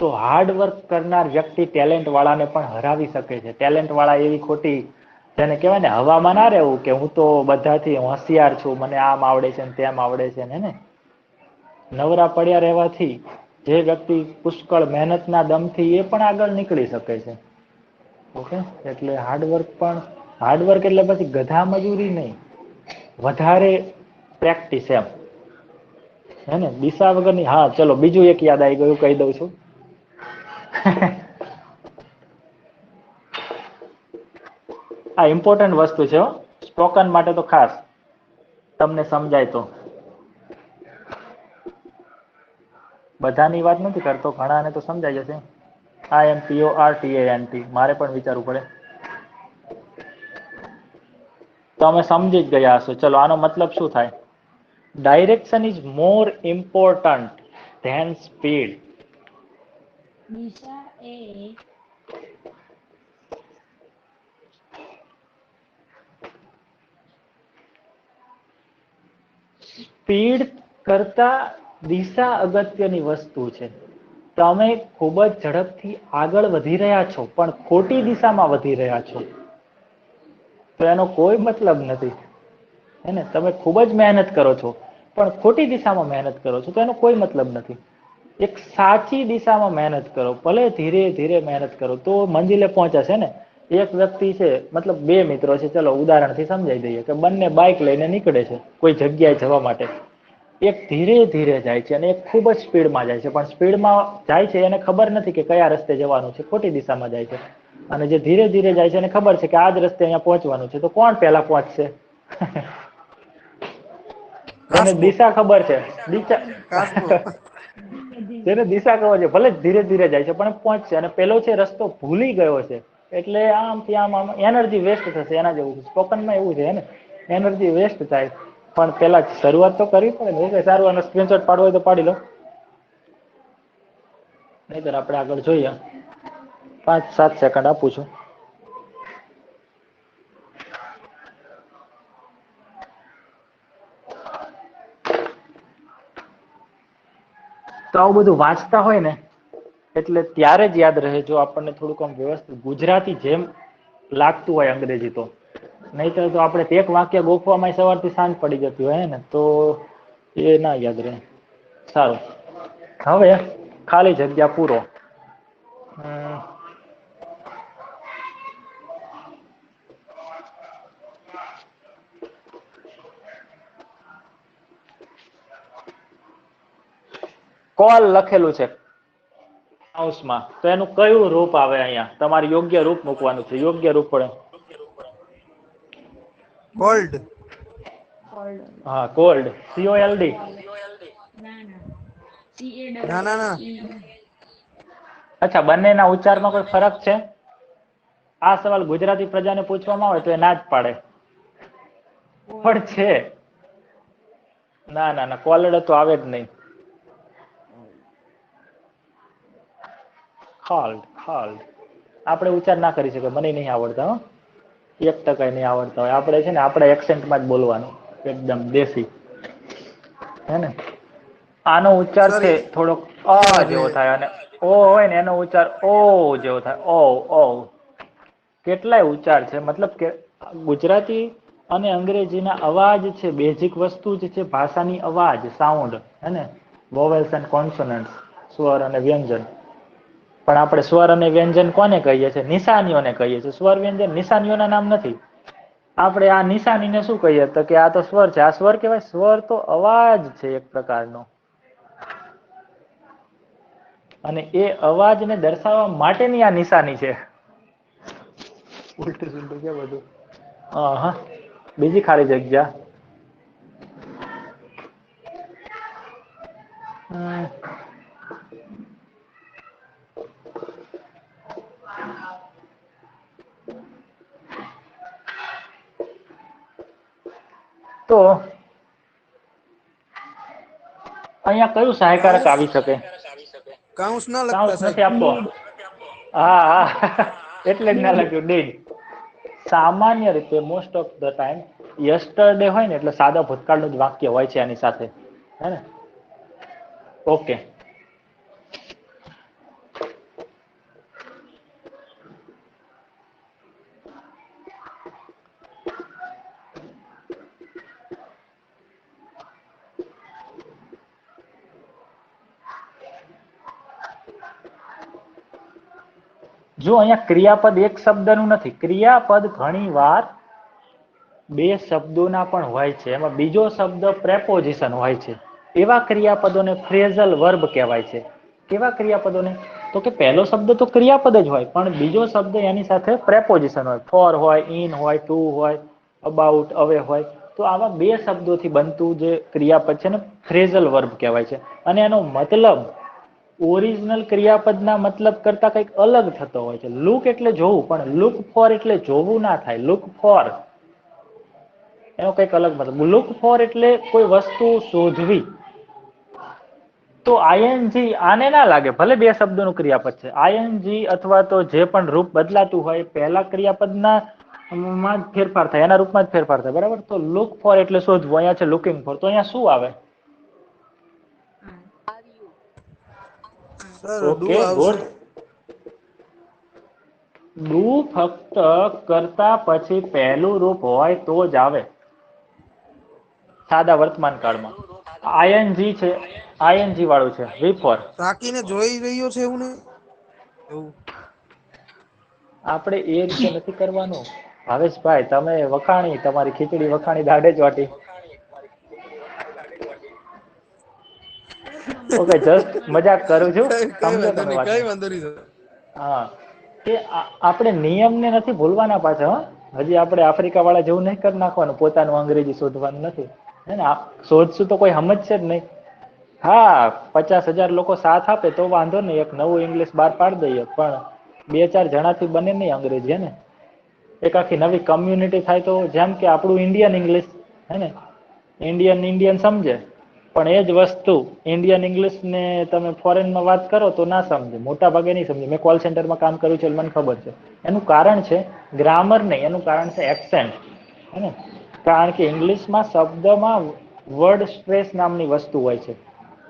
તો હાર્ડ વર્ક કરનાર વ્યક્તિ ટેલેન્ટ વાળાને પણ હરાવી શકે છે. ટેલેન્ટ વાળા એવી ખોટી જેને કહેવાય ને હવામાં ના રહેવું કે હું તો બધાથી હોશિયાર છું, મને આમ આવડે છે ને તેમ આવડે છે ને નવરા પડ્યા રહેવાથી જે વ્યક્તિ પુષ્કળ મહેનતના દમથી એ પણ આગળ નીકળી શકે છે. ઓકે, એટલે હાર્ડવર્ક પણ હાર્ડવર્ક એટલે પછી ગધા મજૂરી નહીં, વધારે પ્રેક્ટિસ એમ. હે ને દિશા વગરની. હા ચલો બીજું એક યાદ આવી ગયું, કહી દઉં છું. આ ઇમ્પોર્ટન્ટ વસ્તુ છે સ્પોકન માટે તો ખાસ, તમને સમજાય તો. બધાની વાત નથી કરતો, ઘણાને તો સમજાય જશે. IMPORTANT મારે પણ વિચારવું પડે. તો અમે સમજી જ ગયા હશો. ચલો આનો મતલબ શું થાય? Direction is more important than speed. દિશા એ સ્પીડ કરતા દિશા અગત્યની વસ્તુ છે. તમે ખૂબ જ ઝડપથી આગળ વધી રહ્યા છો પણ ખોટી દિશામાં વધી રહ્યા છો તો એનો કોઈ મતલબ નથી. હે ને તમે ખૂબ જ મહેનત કરો છો પણ ખોટી દિશામાં મહેનત કરો છો તો એનો કોઈ મતલબ નથી. એક સાચી દિશામાં મહેનત કરો, ભલે ધીરે ધીરે મહેનત કરો તો મંજિલે પહોંચાશે ને. એક વ્યક્તિ છે, મતલબ બે મિત્રો છે, ચલો ઉદાહરણથી સમજાઈ દઈએ કે બંને બાઇક લઈને નીકળે છે કોઈ જગ્યાએ જવા માટે. એક ધીરે ધીરે જાય છે અને એક ખૂબ જ સ્પીડમાં જાય છે, પણ સ્પીડમાં જાય છે એને ખબર નથી કે કયા રસ્તે જવાનું છે, ખોટી દિશામાં જાય છે. અને જે ધીરે ધીરે જાય છે એને ખબર છે કે આ જ રસ્તે અહીંયા પહોંચવાનું છે, તો કોણ પહેલા પહોંચશે? જેને કાસબો દિશા ખબર છે, દિશા કાસબો જેને દિશા ખબર છે ભલે ધીરે ધીરે જાય છે પણ પહોંચશે. અને પેલો છે રસ્તો ભૂલી ગયો છે એટલે આમથી આમ એનર્જી વેસ્ટ થશે. એના જેવું સ્પોકનમાં એવું છે ને, એનર્જી વેસ્ટ થાય. પણ પેલા શરૂઆત તો કરવી પડે ને. ઓકે સારું, આનો સ્ક્રીનશોટ પાડવો હોય તો પાડી લો, નહીતર આપણે આગળ જોઈએ. 5-7 સેકન્ડ આપું છું. તો આવું બધું વાંચતા હોય ને એટલે ત્યારે જ યાદ રહે જો આપણને થોડુંક આમ વ્યવસ્થિત ગુજરાતી જેમ લાગતું હોય અંગ્રેજી તો. નહીતર તો આપણે એક વાક્ય ગોખવામાં સવારથી સાંજ પડી જતી હોય ને તો એ ના યાદ રહે. સારું, હવે ખાલી જગ્યા પૂરો. કોલ લખેલું છે હાઉસમાં, તો એનું કયું રૂપ આવે? અહીંયા તમારે યોગ્ય રૂપ મૂકવાનું છે. યોગ્ય રૂપ પડે કોલ્ડ કોલ્ડ. હા કોલ્ડ, COLD. ના ના, ના ના ના CAWLE. અચ્છા, બંનેના ઉચ્ચારમાં કોઈ ફરક છે? આ સવાલ ગુજરાતી પ્રજાને પૂછવામાં આવે તો એ ના જ પાડે, પણ છે. ના ના ના, કોલડ તો આવે જ નહીં. ખાલ્ડ ખાલ્ડ આપણે ઉચ્ચાર ના કરી શકીએ, મને નહીં આવડતા હો, 1% નહીં આવડતા હોય. આપણે છે ને આપણા એક્સેન્ટમાં જ બોલવાનું, એકદમ દેશી, હે ને. આનો ઉચ્ચાર સર છે થોડોક અ જેવો થાય, અને ઓ હોય ને એનો ઉચ્ચાર ઓ જેવો થાય, ઓ ઓ. કેટલાય ઉચ્ચાર છે, મતલબ કે ગુજરાતી અને અંગ્રેજીના અવાજ છે, બેઝિક વસ્તુ જ છે ભાષાની અવાજ, સાઉન્ડ, હે ને, વોવેલ્સ એન્ડ કોન્સોનન્ટ્સ, સ્વર અને વ્યંજન. પણ આપણે સ્વર અને વ્યંજન કોને કહીએ છીએ? નિશાનીઓને કહીએ છીએ. સ્વર વ્યંજન નિશાનીઓના નામ નથી. આપણે આ નિશાનીને શું કહીએ તો કે આ તો સ્વર છે. આ સ્વર કહેવાય? સ્વર તો અવાજ છે એક પ્રકારનો, અને એ અવાજને દર્શાવવા માટેની આ નિશાની છે. ઉલટું સુલટું કે બધું. હા, બીજી ખાલી જગ્યા. તો અહીંયા કયું સહાયકારક આવી શકે? કાઉન્સ ના લગતા કાઉન્સ સાહેબ. નથી આપતો. હા હા, એટલે જ ના લખ્યું ડીડ. સામાન્ય રીતે most of the time yesterday હોય ને એટલે સાદા ભૂતકાળનું જ વાક્ય હોય છે આની સાથે, હે ને. ઓકે. જો અહીંયા ક્રિયાપદ એક શબ્દનું નથી, ક્રિયાપદ ઘણી વાર બે શબ્દોના પણ હોય છે. એમાં બીજો શબ્દ પ્રેપોઝિશન હોય છે. એવા ક્રિયાપદોને ફ્રેઝલ વર્બ કહેવાય છે. કેવા ક્રિયાપદોને? તો કે પહેલો શબ્દ તો ક્રિયાપદ જ હોય, પણ બીજો શબ્દ એની સાથે પ્રેપોઝિશન હોય. ફોર હોય, ઇન હોય, ટુ હોય, અબાઉટ, અવે હોય. તો આવા બે શબ્દોથી બનતું જે ક્રિયાપદ છે ને ફ્રેઝલ વર્બ કહેવાય છે. અને એનો મતલબ ઓરિજિનલ ક્રિયાપદના મતલબ કરતા કંઈક અલગ થતો હોય છે. લુક એટલે જોવું, પણ લુક ફોર એટલે જોવું ના થાય. લુક ફોર એનો કંઈક અલગ મતલબ. લુક ફોર એટલે કોઈ વસ્તુ શોધવી. તો આઈએનજી આને ના લાગે, ભલે બે શબ્દોનું ક્રિયાપદ છે. આઈએનજી અથવા તો જે પણ રૂપ બદલાતું હોય, પહેલા ક્રિયાપદના માં જ ફેરફાર થાય, એના રૂપમાં જ ફેરફાર થાય, બરાબર. તો લુક ફોર એટલે શોધવું, અહીંયા છે લુકિંગ ફોર. તો અહીંયા શું આવે? સર ડુ ઓકે, આવશે. ગુડ. ડુ ફક્ત કરતા પછી પહેલું રૂપ હોય તો જ આવે સાદા વર્તમાન કાળમાં. આઈએનજી છે, આઈએનજી વાળું છે, વી ફોર. તાકીને જોઈ રહ્યો છે એવું ને એવું. આપણે એ રીતે નથી કરવાનું. ભાવેશભાઈ, તમે વખાણી, તમારી ખીચડી વખાણી, દાઢે જ વાટી. ઓકે, જસ્ટ મજાક કરું છું, કઈ સમજો વાંધો તમે નહીં, કઈ વાતને. વાંધો નહીં સર. હા, કે આપણે નિયમને નથી ભૂલવાના પાછા. હજી આપણે આફ્રિકા વાળા જેવું નહીં કરી નાખવાનું, પોતાનું અંગ્રેજી શોધવાનું નથી, હે ને. શોધશું તો કોઈ સમજશે જ નહીં. હા, 50,000 લોકો સાથ આપે તો વાંધો નહીં, એક નવું ઇંગ્લિશ બહાર પાડી દઈએ. પણ 2-4 જણાથી બને નહીં અંગ્રેજી, હે ને. એક આખી નવી કમ્યુનિટી થાય તો, જેમ કે આપણું ઇન્ડિયન ઇંગ્લિશ, હે ને, ઇન્ડિયન સમજે. પણ એ જ વસ્તુ ઇન્ડિયન ઇંગ્લિશ ને તમે ફોરેનમાં વાત કરો તો ના સમજે, મોટા ભાગે નહીં સમજે. મેં કોલ સેન્ટરમાં કામ કર્યું છે, મને ખબર છે. એનું કારણ છે ગ્રામર નહીં, એનું કારણ છે એક્સેન્ટ, હે ને. કારણ કે ઇંગ્લિશમાં શબ્દમાં વર્ડ સ્ટ્રેસ નામની વસ્તુ હોય છે,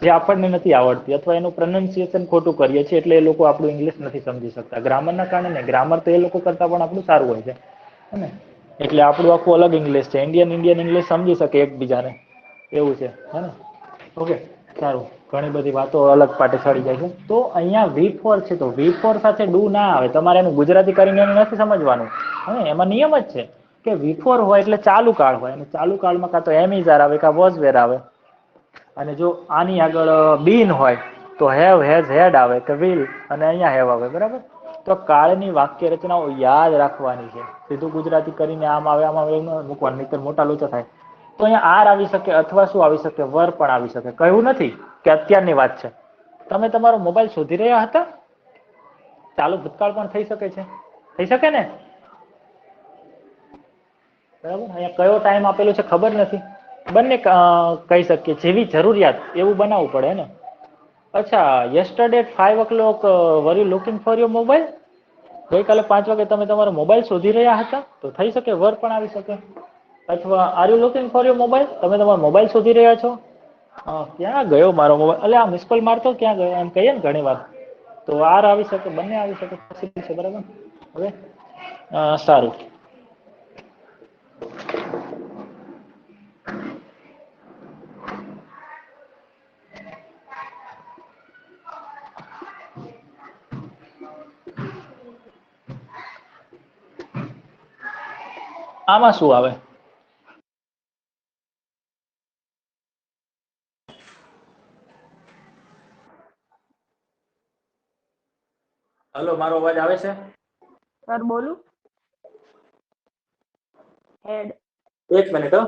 જે આપણને નથી આવડતી, અથવા એનું પ્રોનાઉન્સિએશન ખોટું કરીએ છીએ, એટલે એ લોકો આપણું ઇંગ્લિશ નથી સમજી શકતા. ગ્રામરના કારણે ગ્રામર તો એ લોકો કરતા પણ આપણું સારું હોય છે, હે ને. એટલે આપણું આખું અલગ ઇંગ્લિશ છે. ઇન્ડિયન ઇંગ્લિશ સમજી શકે એકબીજાને, એવું છે, હે ને. ઓકે, સારું. ઘણી બધી વાતો અલગ પાટે ચડી જાય છે. તો અહીંયા વી ફોર છે, તો વી ફોર સાથે ડુ ના આવે. તમારે એનું ગુજરાતી કરીને એનું નથી સમજવાનું. હા, એમાં નિયમ જ છે કે વી ફોર હોય એટલે ચાલુ કાળ હોય, અને ચાલુ કાળમાં કાં તો એમિઝાર આવે કાં વોઝ વેર આવે. અને જો આની આગળ બીન હોય તો હેવ, હેઝ, હેડ આવે કે વિલ, અને અહીંયા હેવ આવે, બરાબર. તો કાળની વાક્ય રચનાઓ યાદ રાખવાની છે. સીધું ગુજરાતી કરીને આમ આવે આમ આવે એમ મૂકવાનું, નહીંતર મોટા લોચા થાય. તો અહીંયા આર આવી શકે, અથવા શું આવી શકે? વર પણ આવી શકે. કહ્યું નથી કે અત્યારની વાત છે. તમે તમારો મોબાઈલ શોધી રહ્યા હતા, ચાલુ ભૂતકાળ પણ થઈ શકે છે, થઈ શકે ને, બરાબર. અહીંયા કયો ટાઈમ આપેલો છે ખબર નથી. બંને કહી શકીએ, જેવી જરૂરિયાત એવું બનાવવું પડે ને. અચ્છા, yesterday at 5 o'clock were you looking for your mobile? ગઈકાલે 5 વાગે તમે તમારો મોબાઈલ શોધી રહ્યા હતા? તો થઈ શકે વર પણ આવી શકે. અથવા are you looking for your mobile? તમે તમારો મોબાઈલ શોધી રહ્યા છો? ક્યાં ગયો મારો મોબાઈલ? અલે આ મિસ કોલ મારતો ક્યાં ગયો એમ કહીએ ને ઘણી વાર. તો આર આવી શકે, બંને આવી શકે, possible છે, બરાબર. હવે સારું. આમાં શું આવે? હલો, મારો અવાજ આવે છે? સર બોલું? હેડ. એક મિનિટ હો.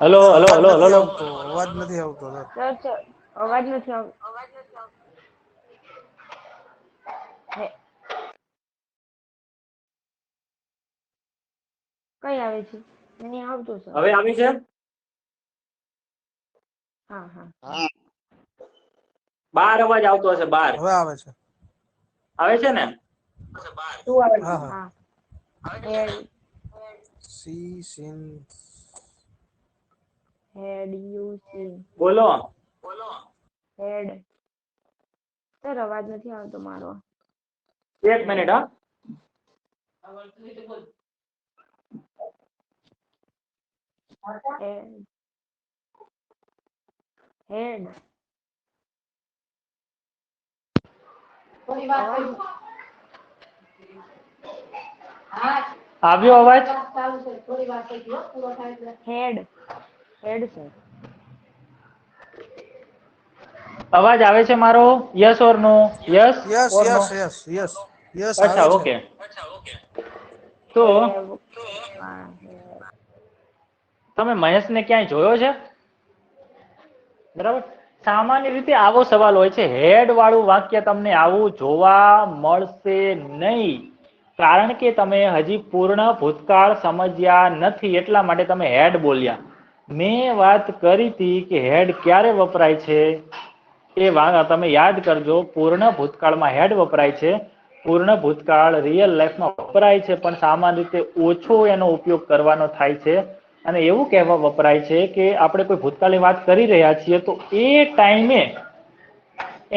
હલો હલો અવાજ હલો નથી હલો. આવતો, અવાજ નથી આવતો સર. સર અવાજ નથી આવતો. કઈ આવે છે? નહીં આવતું સર. હવે આવી છે? હા હા. બાર અવાજ આવતો હશે, બાર હવે આવે છે. આવે છે ને? શું આવે છે? હા હા. હા. Had. She seen had you seen. બોલો. હેડ. સર અવાજ નથી આવતો મારો. એક મિનિટ હા. હેડ. હેડ. આવ્યો અવાજ? હેડ. હેડ સર. અવાજ આવે છે મારો? Yes or no? Yes yes or no? Yes yes yes yes આવે અચ્છા, છે. ઓકે. તો હેવ. તમે મહેશને ક્યાંય જોયો છે? બરાબર. સામાન્ય રીતે આવો સવાલ હોય છે. હેડ વાળું વાક્ય તમને આવું જોવા મળશે નહીં, કારણ કે તમે હજી પૂર્ણ ભૂતકાળ સમજ્યા નથી, એટલા માટે તમે હેડ બોલ્યા. મેં વાત કરી હતી કે હેડ ક્યારે વપરાય છે, એ તમે યાદ કરજો. પૂર્ણ ભૂતકાળમાં હેડ વપરાય છે. પૂર્ણ ભૂતકાળ રિયલ લાઈફમાં વપરાય છે, પણ સામાન્ય રીતે ઓછો એનો ઉપયોગ કરવાનો થાય છે. અને એવું કહેવા વપરાય છે કે આપણે કોઈ ભૂતકાળની વાત કરી રહ્યા છીએ તો એ ટાઈમે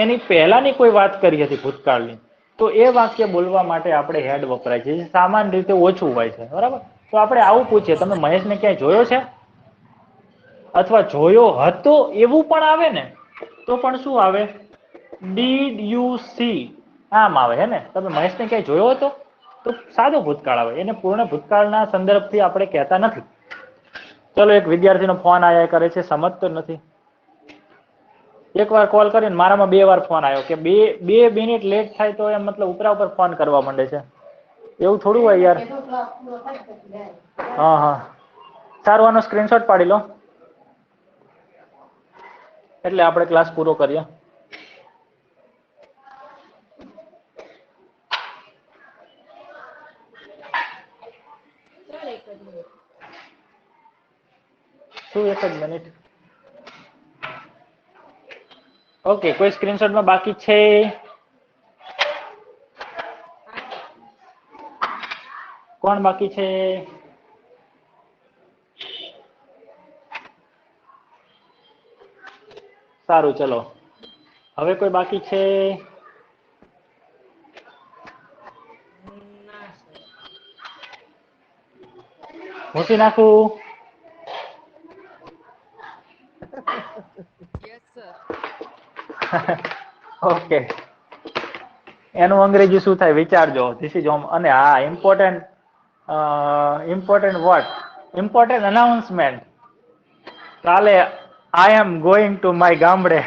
એની પહેલાની કોઈ વાત કરી હતી ભૂતકાળની, તો એ વાક્ય બોલવા માટે આપણે હેડ વપરાય છે. સામાન્ય રીતે ઓછું હોય છે, બરાબર. તો આપણે આવું પૂછીએ, તમે મહેશને ક્યાંય જોયો છે અથવા જોયો હતો, એવું પણ આવે ને તો પણ શું આવે? ડીડ યુ સી, આમ આવે. હે ને? તમે મહેશને ક્યાંય જોયો હતો તો સાદો ભૂતકાળ આવે. એને પૂર્ણ ભૂતકાળના સંદર્ભથી આપણે કહેતા નથી. ચલો, એક વિદ્યાર્થીનો ફોન આયા કરે છે, સમજતો નથી. એકવાર કોલ કરીને મારામાં 2 વાર ફોન આવ્યો કે બે મિનિટ લેટ થાય તો એમ મતલબ ઉપરા ઉપર ફોન કરવા માંડે છે. એવું થોડું હોય યાર. હા હા, સારું, આનો સ્ક્રીનશોટ પાડી લો એટલે આપણે ક્લાસ પૂરો કરીએ. શું એક જ મિનિટ? ઓકે, કોઈ સ્ક્રીનશોટમાં બાકી છે? કોણ બાકી છે? સારું, ચલો. હવે કોઈ બાકી છે? મૂકી નાખું? Yes sir. ઓકે. એનું અંગ્રેજી શું થાય વિચારજો. This is home. અને હા, ઇમ્પોર્ટન્ટ વોટ, ઇમ્પોર્ટન્ટ અનાઉન્સમેન્ટ. કાલે I am going to my ગામડે.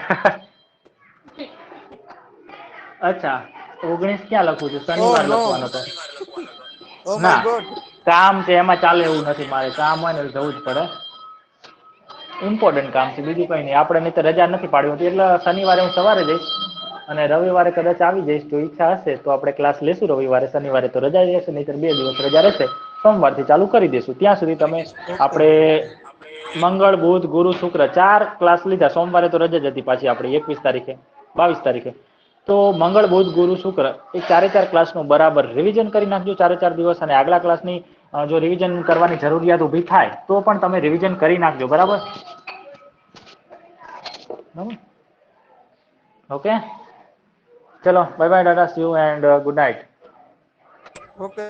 અચ્છા, 19 ક્યાં લખું છું? ઓ શનિવાર નો, લખવાનો હતો. ઓ માય ના, ગોડ. કામ છે એમાં, ચાલે એવું નથી. મારે કામ હોય ને જવું જ પડે. ઇમ્પોર્ટન્ટ કામ છે, બીજું કઈ નહીં. આપણે નહીં તો રજા નથી પાડવી હોતી, એટલે શનિવારે હું સવારે જઈશ અને રવિવારે કદાચ આવી જઈશ. જો ઈચ્છા હશે તો આપણે ક્લાસ લેશું રવિવારે. શનિવારે તો રજા રહેશે, નહીંતર 2 દિવસ રજા રહેશે. સોમવારથી ચાલુ કરી દઈશું. ત્યાં સુધી તમે આપણે મંગળ બુધ ગુરુ શુક્ર 4 ક્લાસ લીધા. સોમવારે તો રજા જ હતી પાછી આપણે 21 તારીખે 22 તારીખે. તો મંગળ બુધ ગુરુ શુક્ર એ 4 ક્લાસનું બરાબર રિવિઝન કરી નાખજો 4 દિવસ. અને આગલા ક્લાસની જો રિવિઝન કરવાની જરૂરિયાત ઊભી થાય તો પણ તમે રિવિઝન કરી નાખજો. બરાબર? ઓકે, ચલો bye bye, Tata, C you and good night. Okay.